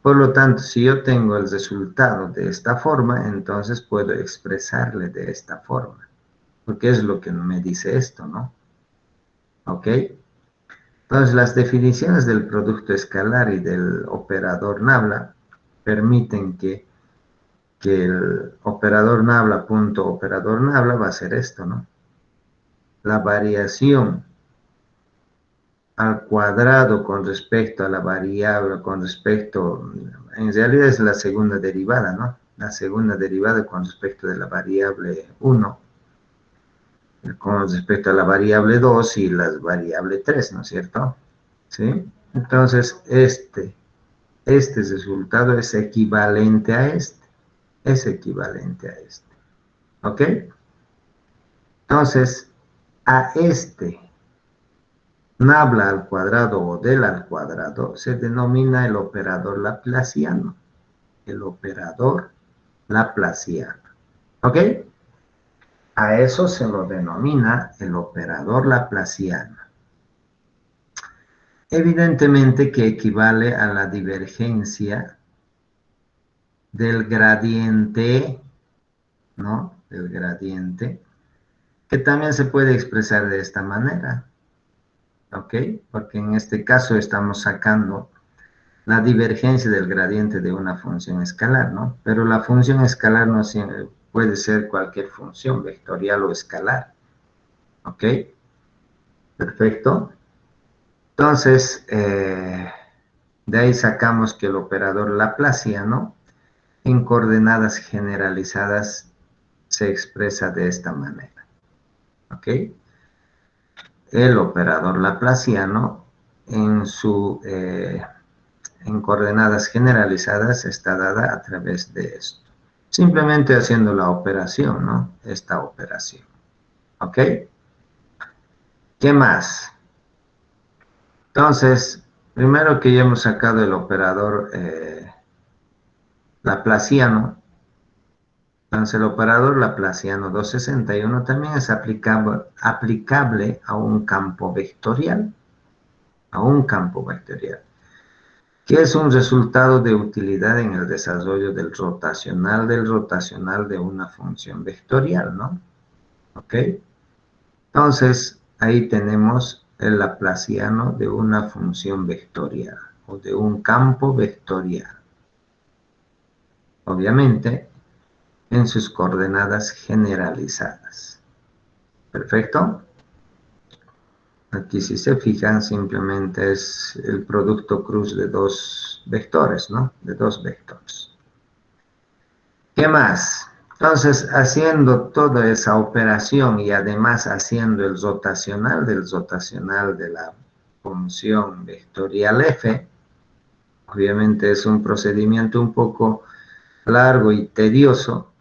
Por lo tanto, si yo tengo el resultado de esta forma, entonces puedo expresarle de esta forma. Porque es lo que me dice esto, ¿no? ¿Ok? Entonces, las definiciones del producto escalar y del operador Nabla permiten que el operador Nabla, punto operador Nabla, va a ser esto, ¿no? La variación al cuadrado con respecto a la variable, en realidad es la segunda derivada, ¿no? La segunda derivada con respecto de la variable 1, con respecto a la variable 2 y la variable 3, ¿no es cierto? ¿Sí? Entonces, este resultado es equivalente a este. Es equivalente a este. ¿Ok? Entonces, a este Nabla al cuadrado o del al cuadrado se denomina el operador laplaciano. El operador laplaciano. ¿Ok? A eso se lo denomina el operador laplaciano. Evidentemente que equivale a la divergencia del gradiente, ¿no? Del gradiente, que también se puede expresar de esta manera. ¿Ok? Porque en este caso estamos sacando la divergencia del gradiente de una función escalar, ¿no? Pero la función escalar no puede ser cualquier función, vectorial o escalar. ¿Ok? Perfecto. Entonces, de ahí sacamos que el operador laplaciano en coordenadas generalizadas se expresa de esta manera. ¿Ok? El operador laplaciano en coordenadas generalizadas está dada a través de esto. Simplemente haciendo la operación, ¿no? Esta operación. ¿Ok? ¿Qué más? Entonces, primero que ya hemos sacado el operador laplaciano, entonces el operador laplaciano 261 también es aplicable a un campo vectorial. A un campo vectorial. Que es un resultado de utilidad en el desarrollo del rotacional de una función vectorial, ¿no? ¿Ok? Entonces, ahí tenemos el laplaciano de una función vectorial o de un campo vectorial. obviamente, en sus coordenadas generalizadas. ¿Perfecto? Aquí si se fijan simplemente es el producto cruz de dos vectores, ¿no? De dos vectores. ¿Qué más? Entonces, haciendo toda esa operación y además haciendo el rotacional de la función vectorial f, obviamente es un procedimiento un poco largo y tedioso,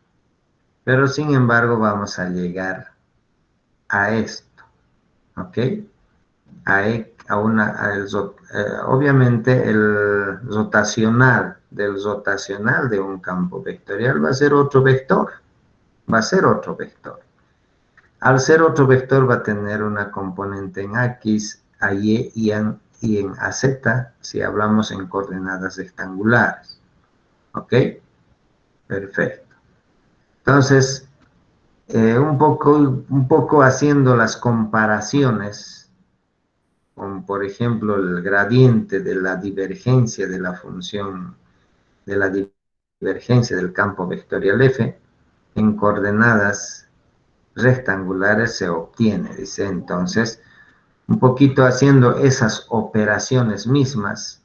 pero sin embargo vamos a llegar a esto, ¿ok? Obviamente el rotacional de un campo vectorial va a ser otro vector, Al ser otro vector va a tener una componente en X, a Y y en AZ si hablamos en coordenadas rectangulares, ¿ok? Perfecto. Entonces, un poco haciendo las comparaciones con, por ejemplo, el gradiente de la divergencia de la función, de la divergencia del campo vectorial f, en coordenadas rectangulares se obtiene, dice. Entonces, un poquito haciendo esas operaciones mismas,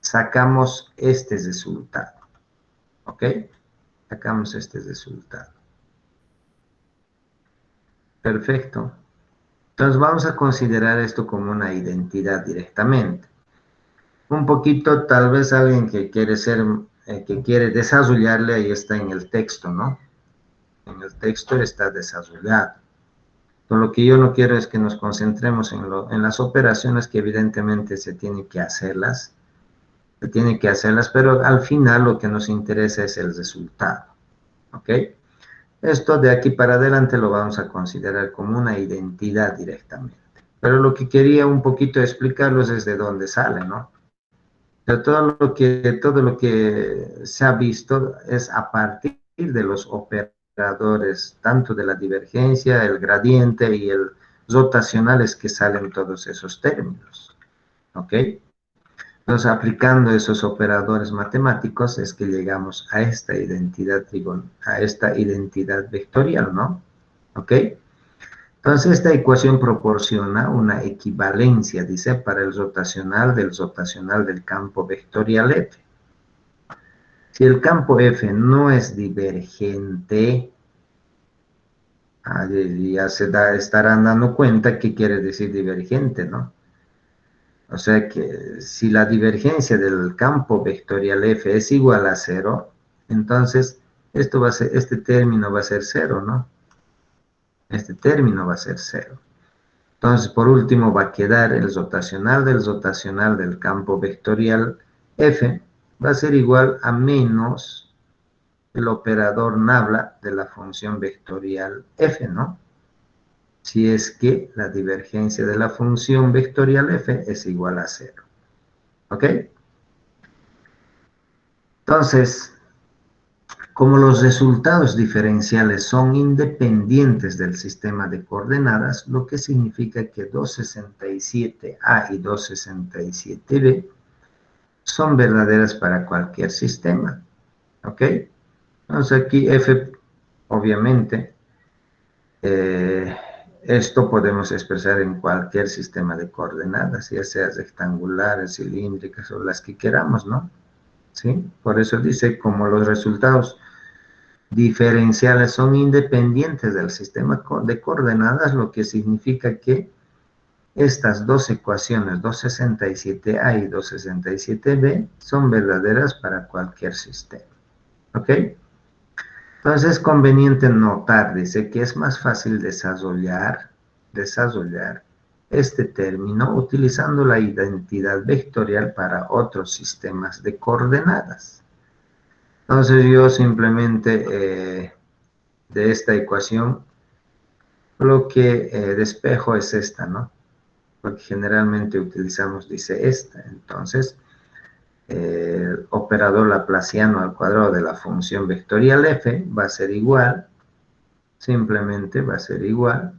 sacamos este resultado, ¿ok? Sacamos este resultado. Perfecto. Entonces vamos a considerar esto como una identidad directamente. Un poquito, tal vez alguien que quiere desarrollarle, ahí está en el texto, ¿no? En el texto está desarrollado. Pero lo que yo no quiero es que nos concentremos en las operaciones que evidentemente se tienen que hacerlas, pero al final lo que nos interesa es el resultado, ¿ok? Esto de aquí para adelante lo vamos a considerar como una identidad directamente. Pero lo que quería un poquito explicarles es de dónde sale, ¿no? Pero todo lo que se ha visto es a partir de los operadores, tanto de la divergencia, el gradiente y el rotacional, es que salen todos esos términos, ¿ok? Entonces, aplicando esos operadores matemáticos es que llegamos a esta identidad vectorial, ¿no? ¿Ok? Entonces, esta ecuación proporciona una equivalencia, dice, para el rotacional del campo vectorial f. Si el campo f no es divergente, ya estarán dando cuenta qué quiere decir divergente, ¿no? O sea que si la divergencia del campo vectorial f es igual a 0, entonces este término va a ser 0, ¿no? Este término va a ser 0. Entonces, por último, va a quedar el rotacional del campo vectorial f, va a ser igual a menos el operador nabla de la función vectorial f, ¿no? Si es que la divergencia de la función vectorial f es igual a 0. ¿Ok? Entonces, como los resultados diferenciales son independientes del sistema de coordenadas, lo que significa que 267A y 267B son verdaderas para cualquier sistema. ¿Ok? Entonces aquí F, obviamente, esto podemos expresar en cualquier sistema de coordenadas, ya sea rectangulares, cilíndricas o las que queramos, ¿no? ¿Sí? Por eso dice, como los resultados diferenciales son independientes del sistema de coordenadas, lo que significa que estas dos ecuaciones, 267A y 267B, son verdaderas para cualquier sistema. ¿Ok? Entonces es conveniente notar, dice, que es más fácil desarrollar este término utilizando la identidad vectorial para otros sistemas de coordenadas. Entonces yo simplemente de esta ecuación lo que despejo es esta, ¿no? Porque generalmente utilizamos, dice esta. Entonces, el operador laplaciano al cuadrado de la función vectorial f va a ser igual, simplemente va a ser igual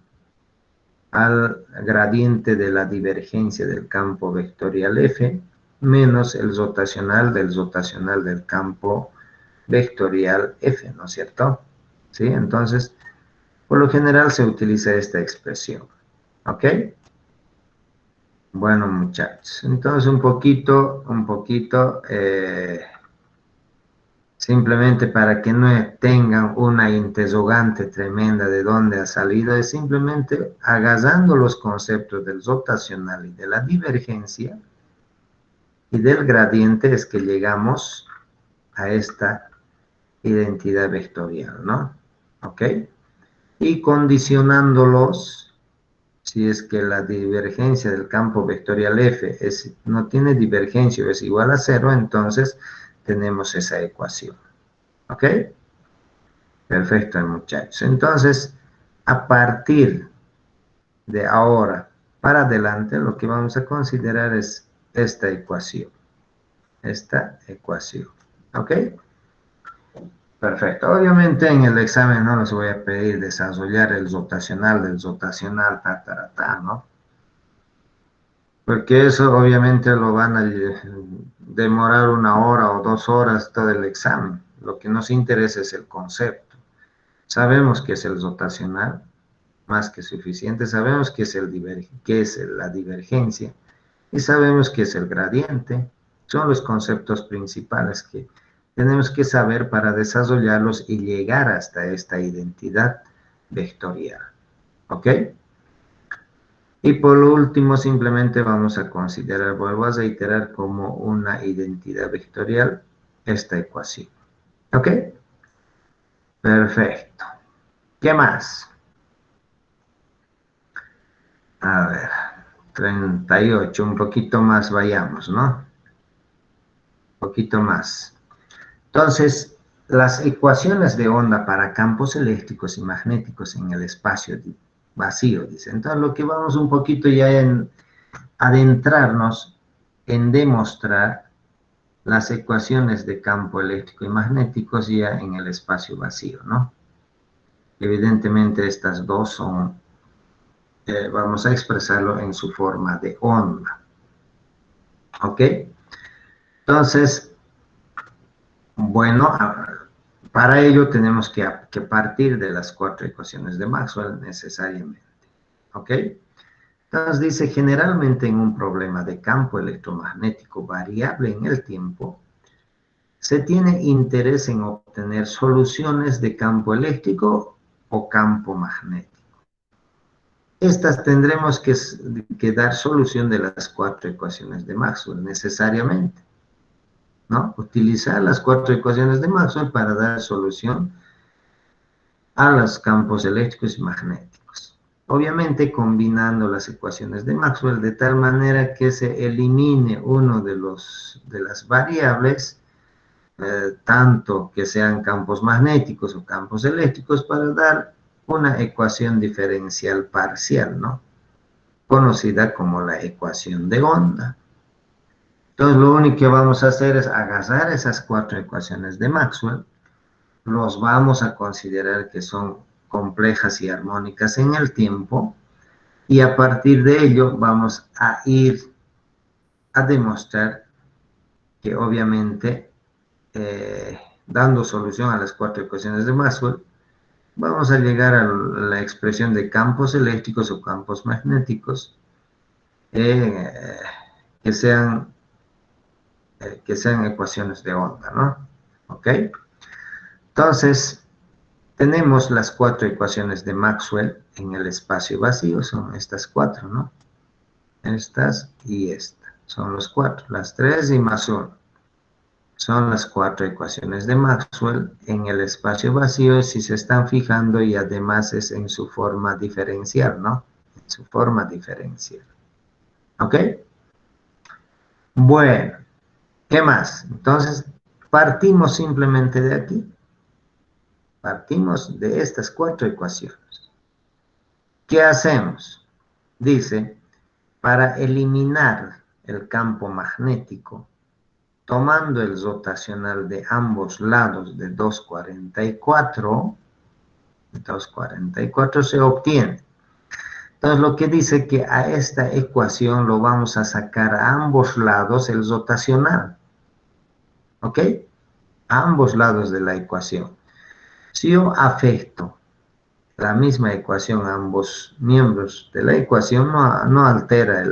al gradiente de la divergencia del campo vectorial f menos el rotacional del campo vectorial F, ¿no es cierto? ¿Sí? Entonces, por lo general se utiliza esta expresión. ¿Ok? Bueno, muchachos. Entonces, un poquito, simplemente para que no tengan una interrogante tremenda de dónde ha salido, es simplemente agarrando los conceptos del rotacional y de la divergencia y del gradiente es que llegamos a esta identidad vectorial, ¿no? ¿Ok? Y condicionándolos, si es que la divergencia del campo vectorial F no tiene divergencia o es igual a 0, entonces tenemos esa ecuación. ¿Ok? Perfecto, muchachos. Entonces, a partir de ahora para adelante, lo que vamos a considerar es esta ecuación. ¿Ok? Perfecto. Obviamente en el examen no les voy a pedir desarrollar el rotacional del rotacional, ¿no? Porque eso obviamente lo van a demorar 1 hora o 2 horas todo el examen. Lo que nos interesa es el concepto. Sabemos que es el rotacional, más que suficiente. Sabemos que es, la divergencia y sabemos que es el gradiente. Son los conceptos principales que tenemos que saber para desarrollarlos y llegar hasta esta identidad vectorial. ¿Ok? Y por lo último, simplemente vamos a considerar, vuelvo a reiterar, como una identidad vectorial esta ecuación. ¿Ok? Perfecto. ¿Qué más? A ver, 38, un poquito más vayamos, ¿no? Un poquito más. Entonces, las ecuaciones de onda para campos eléctricos y magnéticos en el espacio vacío, dice. Entonces, lo que vamos un poquito ya en adentrarnos en demostrar las ecuaciones de campo eléctrico y magnéticos ya en el espacio vacío, ¿no? Evidentemente, estas dos son, vamos a expresarlo en su forma de onda. ¿Ok? Entonces, bueno, para ello tenemos que partir de las 4 ecuaciones de Maxwell necesariamente. ¿Ok? Entonces dice, generalmente en un problema de campo electromagnético variable en el tiempo, se tiene interés en obtener soluciones de campo eléctrico o campo magnético. Estas tendremos que dar solución de las 4 ecuaciones de Maxwell necesariamente, ¿no? Utilizar las 4 ecuaciones de Maxwell para dar solución a los campos eléctricos y magnéticos. Obviamente combinando las ecuaciones de Maxwell de tal manera que se elimine uno de las variables, tanto que sean campos magnéticos o campos eléctricos, para dar una ecuación diferencial parcial, ¿no? Conocida como la ecuación de onda. Entonces, lo único que vamos a hacer es agarrar esas 4 ecuaciones de Maxwell, los vamos a considerar que son complejas y armónicas en el tiempo, y a partir de ello vamos a ir a demostrar que obviamente, dando solución a las 4 ecuaciones de Maxwell, vamos a llegar a la expresión de campos eléctricos o campos magnéticos que sean ecuaciones de onda, ¿no? ¿Ok? Entonces, tenemos las 4 ecuaciones de Maxwell en el espacio vacío, son estas 4, ¿no? Estas y esta, son los 4, las 3 y más 1. Son las 4 ecuaciones de Maxwell en el espacio vacío, si se están fijando, y además es en su forma diferencial, ¿no? En su forma diferencial. ¿Ok? Bueno, ¿qué más? Entonces, partimos simplemente de aquí. Partimos de estas 4 ecuaciones. ¿Qué hacemos? Dice, para eliminar el campo magnético, tomando el rotacional de ambos lados de 244, se obtiene. Entonces, lo que dice que a esta ecuación lo vamos a sacar a ambos lados el rotacional. ¿Ok? a ambos lados de la ecuación. Si yo afecto la misma ecuación a ambos miembros de la ecuación, no altera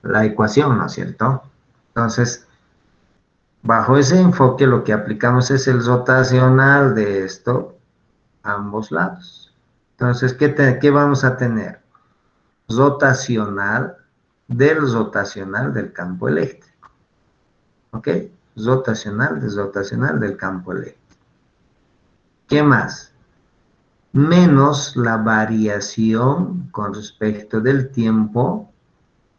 la ecuación, ¿no es cierto? Entonces, bajo ese enfoque, lo que aplicamos es el rotacional de esto a ambos lados. Entonces, ¿qué vamos a tener? Rotacional del campo eléctrico. ¿Ok? Rotacional del campo eléctrico. ¿Qué más? Menos la variación con respecto del tiempo.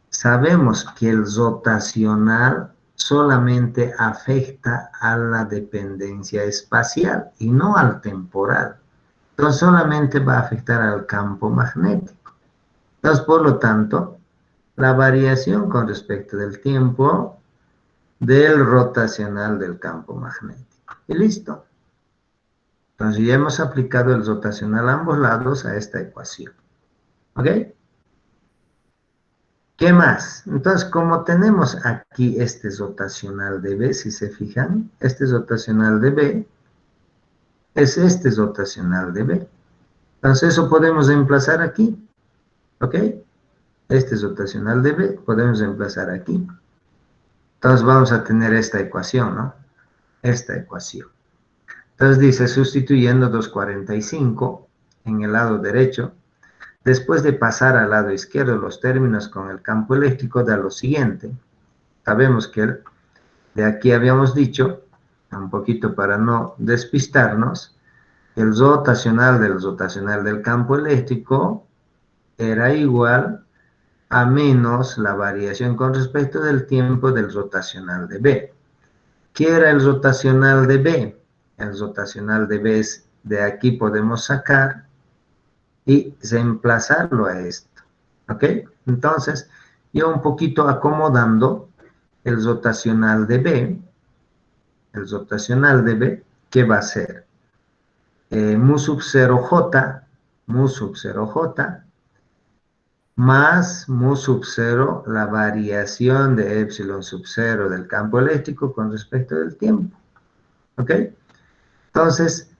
Sabemos que el rotacional solamente afecta a la dependencia espacial y no al temporal. Entonces solamente va a afectar al campo magnético. Entonces, por lo tanto, la variación con respecto del tiempo del rotacional del campo magnético. Y listo. Entonces ya hemos aplicado el rotacional a ambos lados a esta ecuación. ¿Ok? ¿Qué más? Entonces, como tenemos aquí este rotacional de B, si se fijan, este rotacional de B es este rotacional de B. Entonces, eso podemos reemplazar aquí. ¿Ok? Este rotacional de B podemos reemplazar aquí. Entonces, vamos a tener esta ecuación, ¿no? Esta ecuación. Entonces, dice, sustituyendo 245 en el lado derecho, después de pasar al lado izquierdo los términos con el campo eléctrico, da lo siguiente. Sabemos que de aquí habíamos dicho, un poquito para no despistarnos, el rotacional del campo eléctrico era igual a menos la variación con respecto del tiempo del rotacional de B. ¿Qué era el rotacional de B? El rotacional de B es, de aquí podemos sacar y reemplazarlo a esto. ¿Ok? Entonces, yo un poquito acomodando el rotacional de B, ¿qué va a ser? Mu sub 0J, más mu sub 0, la variación de epsilon sub 0 del campo eléctrico con respecto del tiempo. ¿Ok? Entonces,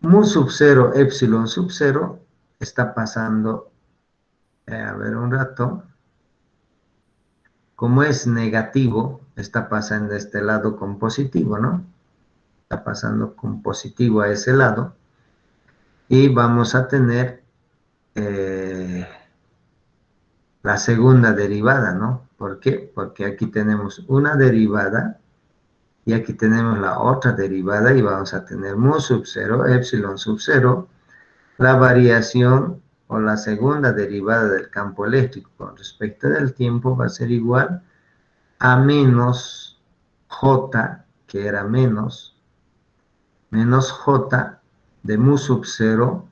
mu sub 0, epsilon sub 0, está pasando, a ver un rato, como es negativo, está pasando de este lado con positivo, ¿no? Está pasando con positivo a ese lado. Y vamos a tener la segunda derivada, ¿no? ¿Por qué? Porque aquí tenemos una derivada y aquí tenemos la otra derivada y vamos a tener mu sub 0, epsilon sub 0, la variación o la segunda derivada del campo eléctrico con respecto del tiempo va a ser igual a menos J, que era menos J de mu sub 0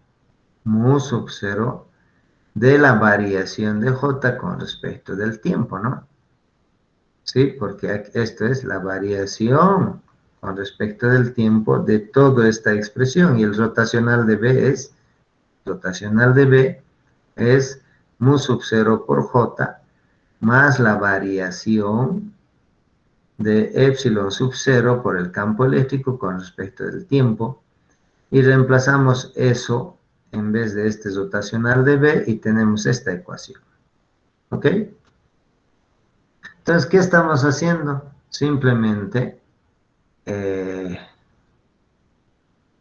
de la variación de J con respecto del tiempo, ¿no? Sí, porque esto es la variación con respecto del tiempo de toda esta expresión y el rotacional de B es mu sub 0 por J más la variación de epsilon sub 0 por el campo eléctrico con respecto del tiempo y reemplazamos eso en vez de este rotacional de B y tenemos esta ecuación. ¿Ok? Entonces, ¿qué estamos haciendo? Simplemente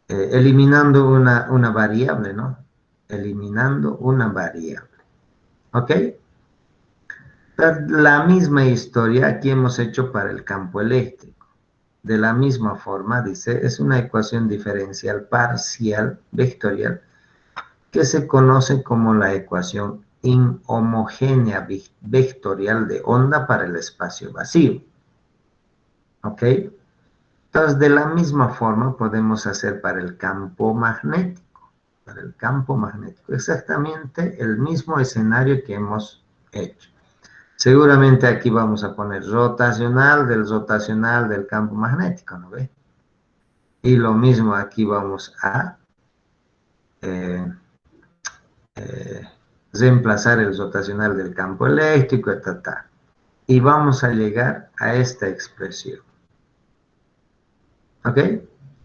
eliminando una variable, ¿no? Eliminando una variable. ¿Ok? La misma historia aquí hemos hecho para el campo eléctrico. De la misma forma, dice, es una ecuación diferencial parcial vectorial que se conoce como la ecuación inhomogénea vectorial de onda para el espacio vacío. ¿Ok? Entonces, de la misma forma podemos hacer para el campo magnético. Para el campo magnético. Exactamente el mismo escenario que hemos hecho. Seguramente aquí vamos a poner rotacional del campo magnético, ¿no ve? Y lo mismo aquí vamos a reemplazar el rotacional del campo eléctrico, etc. y vamos a llegar a esta expresión. ¿Ok?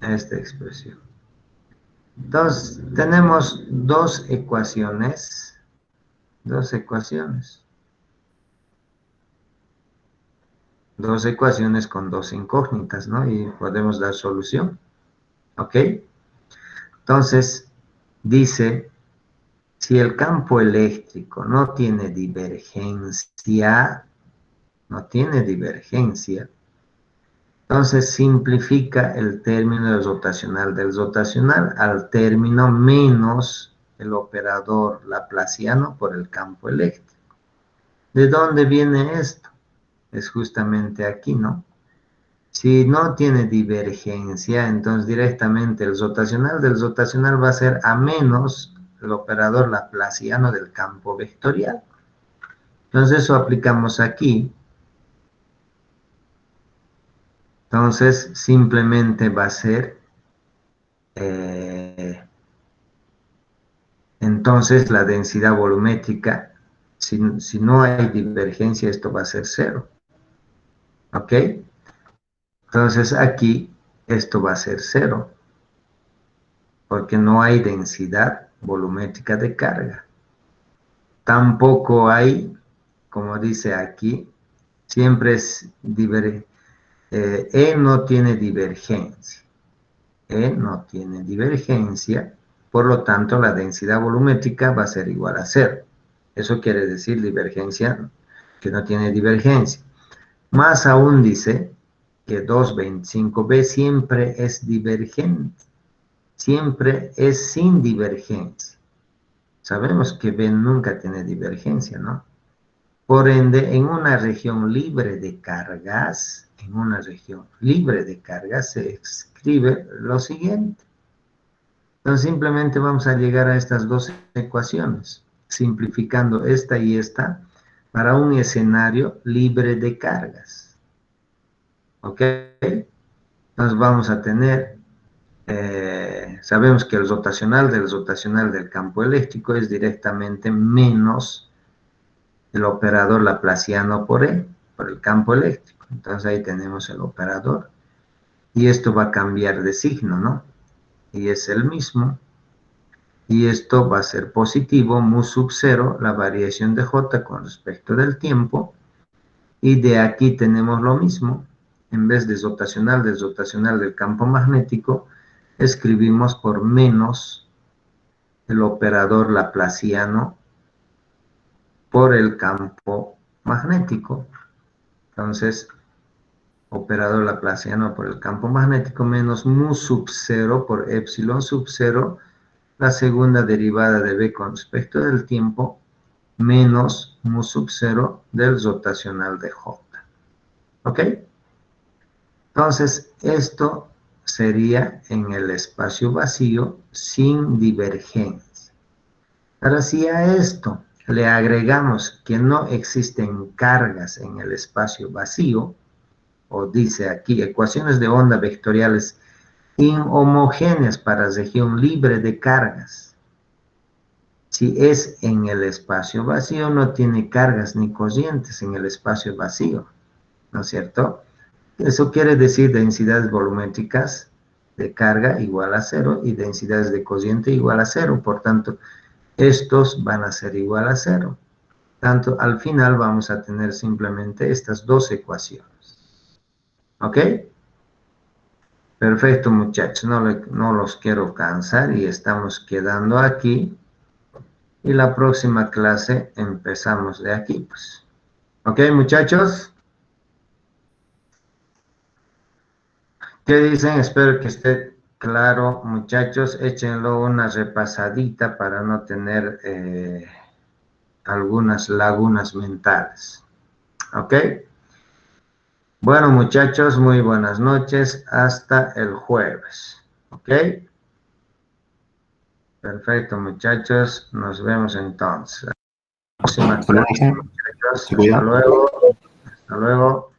A esta expresión. Entonces, tenemos dos ecuaciones. Dos ecuaciones con dos incógnitas, ¿no? Y podemos dar solución. ¿Ok? Entonces, dice, si el campo eléctrico no tiene divergencia, entonces simplifica el término del rotacional al término menos el operador laplaciano por el campo eléctrico. ¿De dónde viene esto? Es justamente aquí, ¿no? Si no tiene divergencia, entonces directamente el rotacional del rotacional va a ser a menos el operador laplaciano del campo vectorial. Entonces eso aplicamos aquí. Entonces simplemente va a ser, entonces la densidad volumétrica, si no hay divergencia, esto va a ser 0. ¿Ok? Entonces aquí esto va a ser 0, porque no hay densidad volumétrica de carga. Tampoco hay, como dice aquí, siempre es E no tiene divergencia. E no tiene divergencia, por lo tanto la densidad volumétrica va a ser igual a 0. Eso quiere decir divergencia, que no tiene divergencia. Más aún dice que 225B siempre es divergente, siempre es sin divergencia. Sabemos que B nunca tiene divergencia, ¿no? Por ende, en una región libre de cargas, se escribe lo siguiente. Entonces, simplemente vamos a llegar a estas dos ecuaciones, simplificando esta y esta para un escenario libre de cargas. ¿Ok? Entonces vamos a tener, sabemos que el rotacional del campo eléctrico es directamente menos el operador laplaciano por E, por el campo eléctrico. Entonces ahí tenemos el operador. Y esto va a cambiar de signo, ¿no? Y es el mismo. Y esto va a ser positivo, mu sub 0, la variación de J con respecto del tiempo. Y de aquí tenemos lo mismo. En vez de rotacional del campo magnético, escribimos por menos el operador laplaciano por el campo magnético. Entonces, operador laplaciano por el campo magnético menos mu sub 0 por epsilon sub 0, la segunda derivada de B con respecto del tiempo, menos mu sub 0 del rotacional de J. ¿Ok? Entonces, esto sería en el espacio vacío sin divergencia. Ahora, si a esto le agregamos que no existen cargas en el espacio vacío, o dice aquí, ecuaciones de onda vectoriales inhomogéneas para región libre de cargas. Si es en el espacio vacío, no tiene cargas ni corrientes en el espacio vacío, ¿no es cierto? Eso quiere decir densidades volumétricas de carga igual a 0 y densidades de corriente igual a 0. Por tanto, estos van a ser igual a 0. Tanto al final vamos a tener simplemente estas dos ecuaciones. ¿Ok? Perfecto, muchachos. No los quiero cansar y estamos quedando aquí. Y la próxima clase empezamos de aquí, pues. ¿Ok, muchachos? ¿Qué dicen? Espero que esté claro, muchachos. Échenlo una repasadita para no tener algunas lagunas mentales. ¿Ok? Bueno, muchachos, muy buenas noches. Hasta el jueves. ¿Ok? Perfecto, muchachos. Nos vemos entonces. Próxima clase, muchachos. Hasta luego. Hasta luego.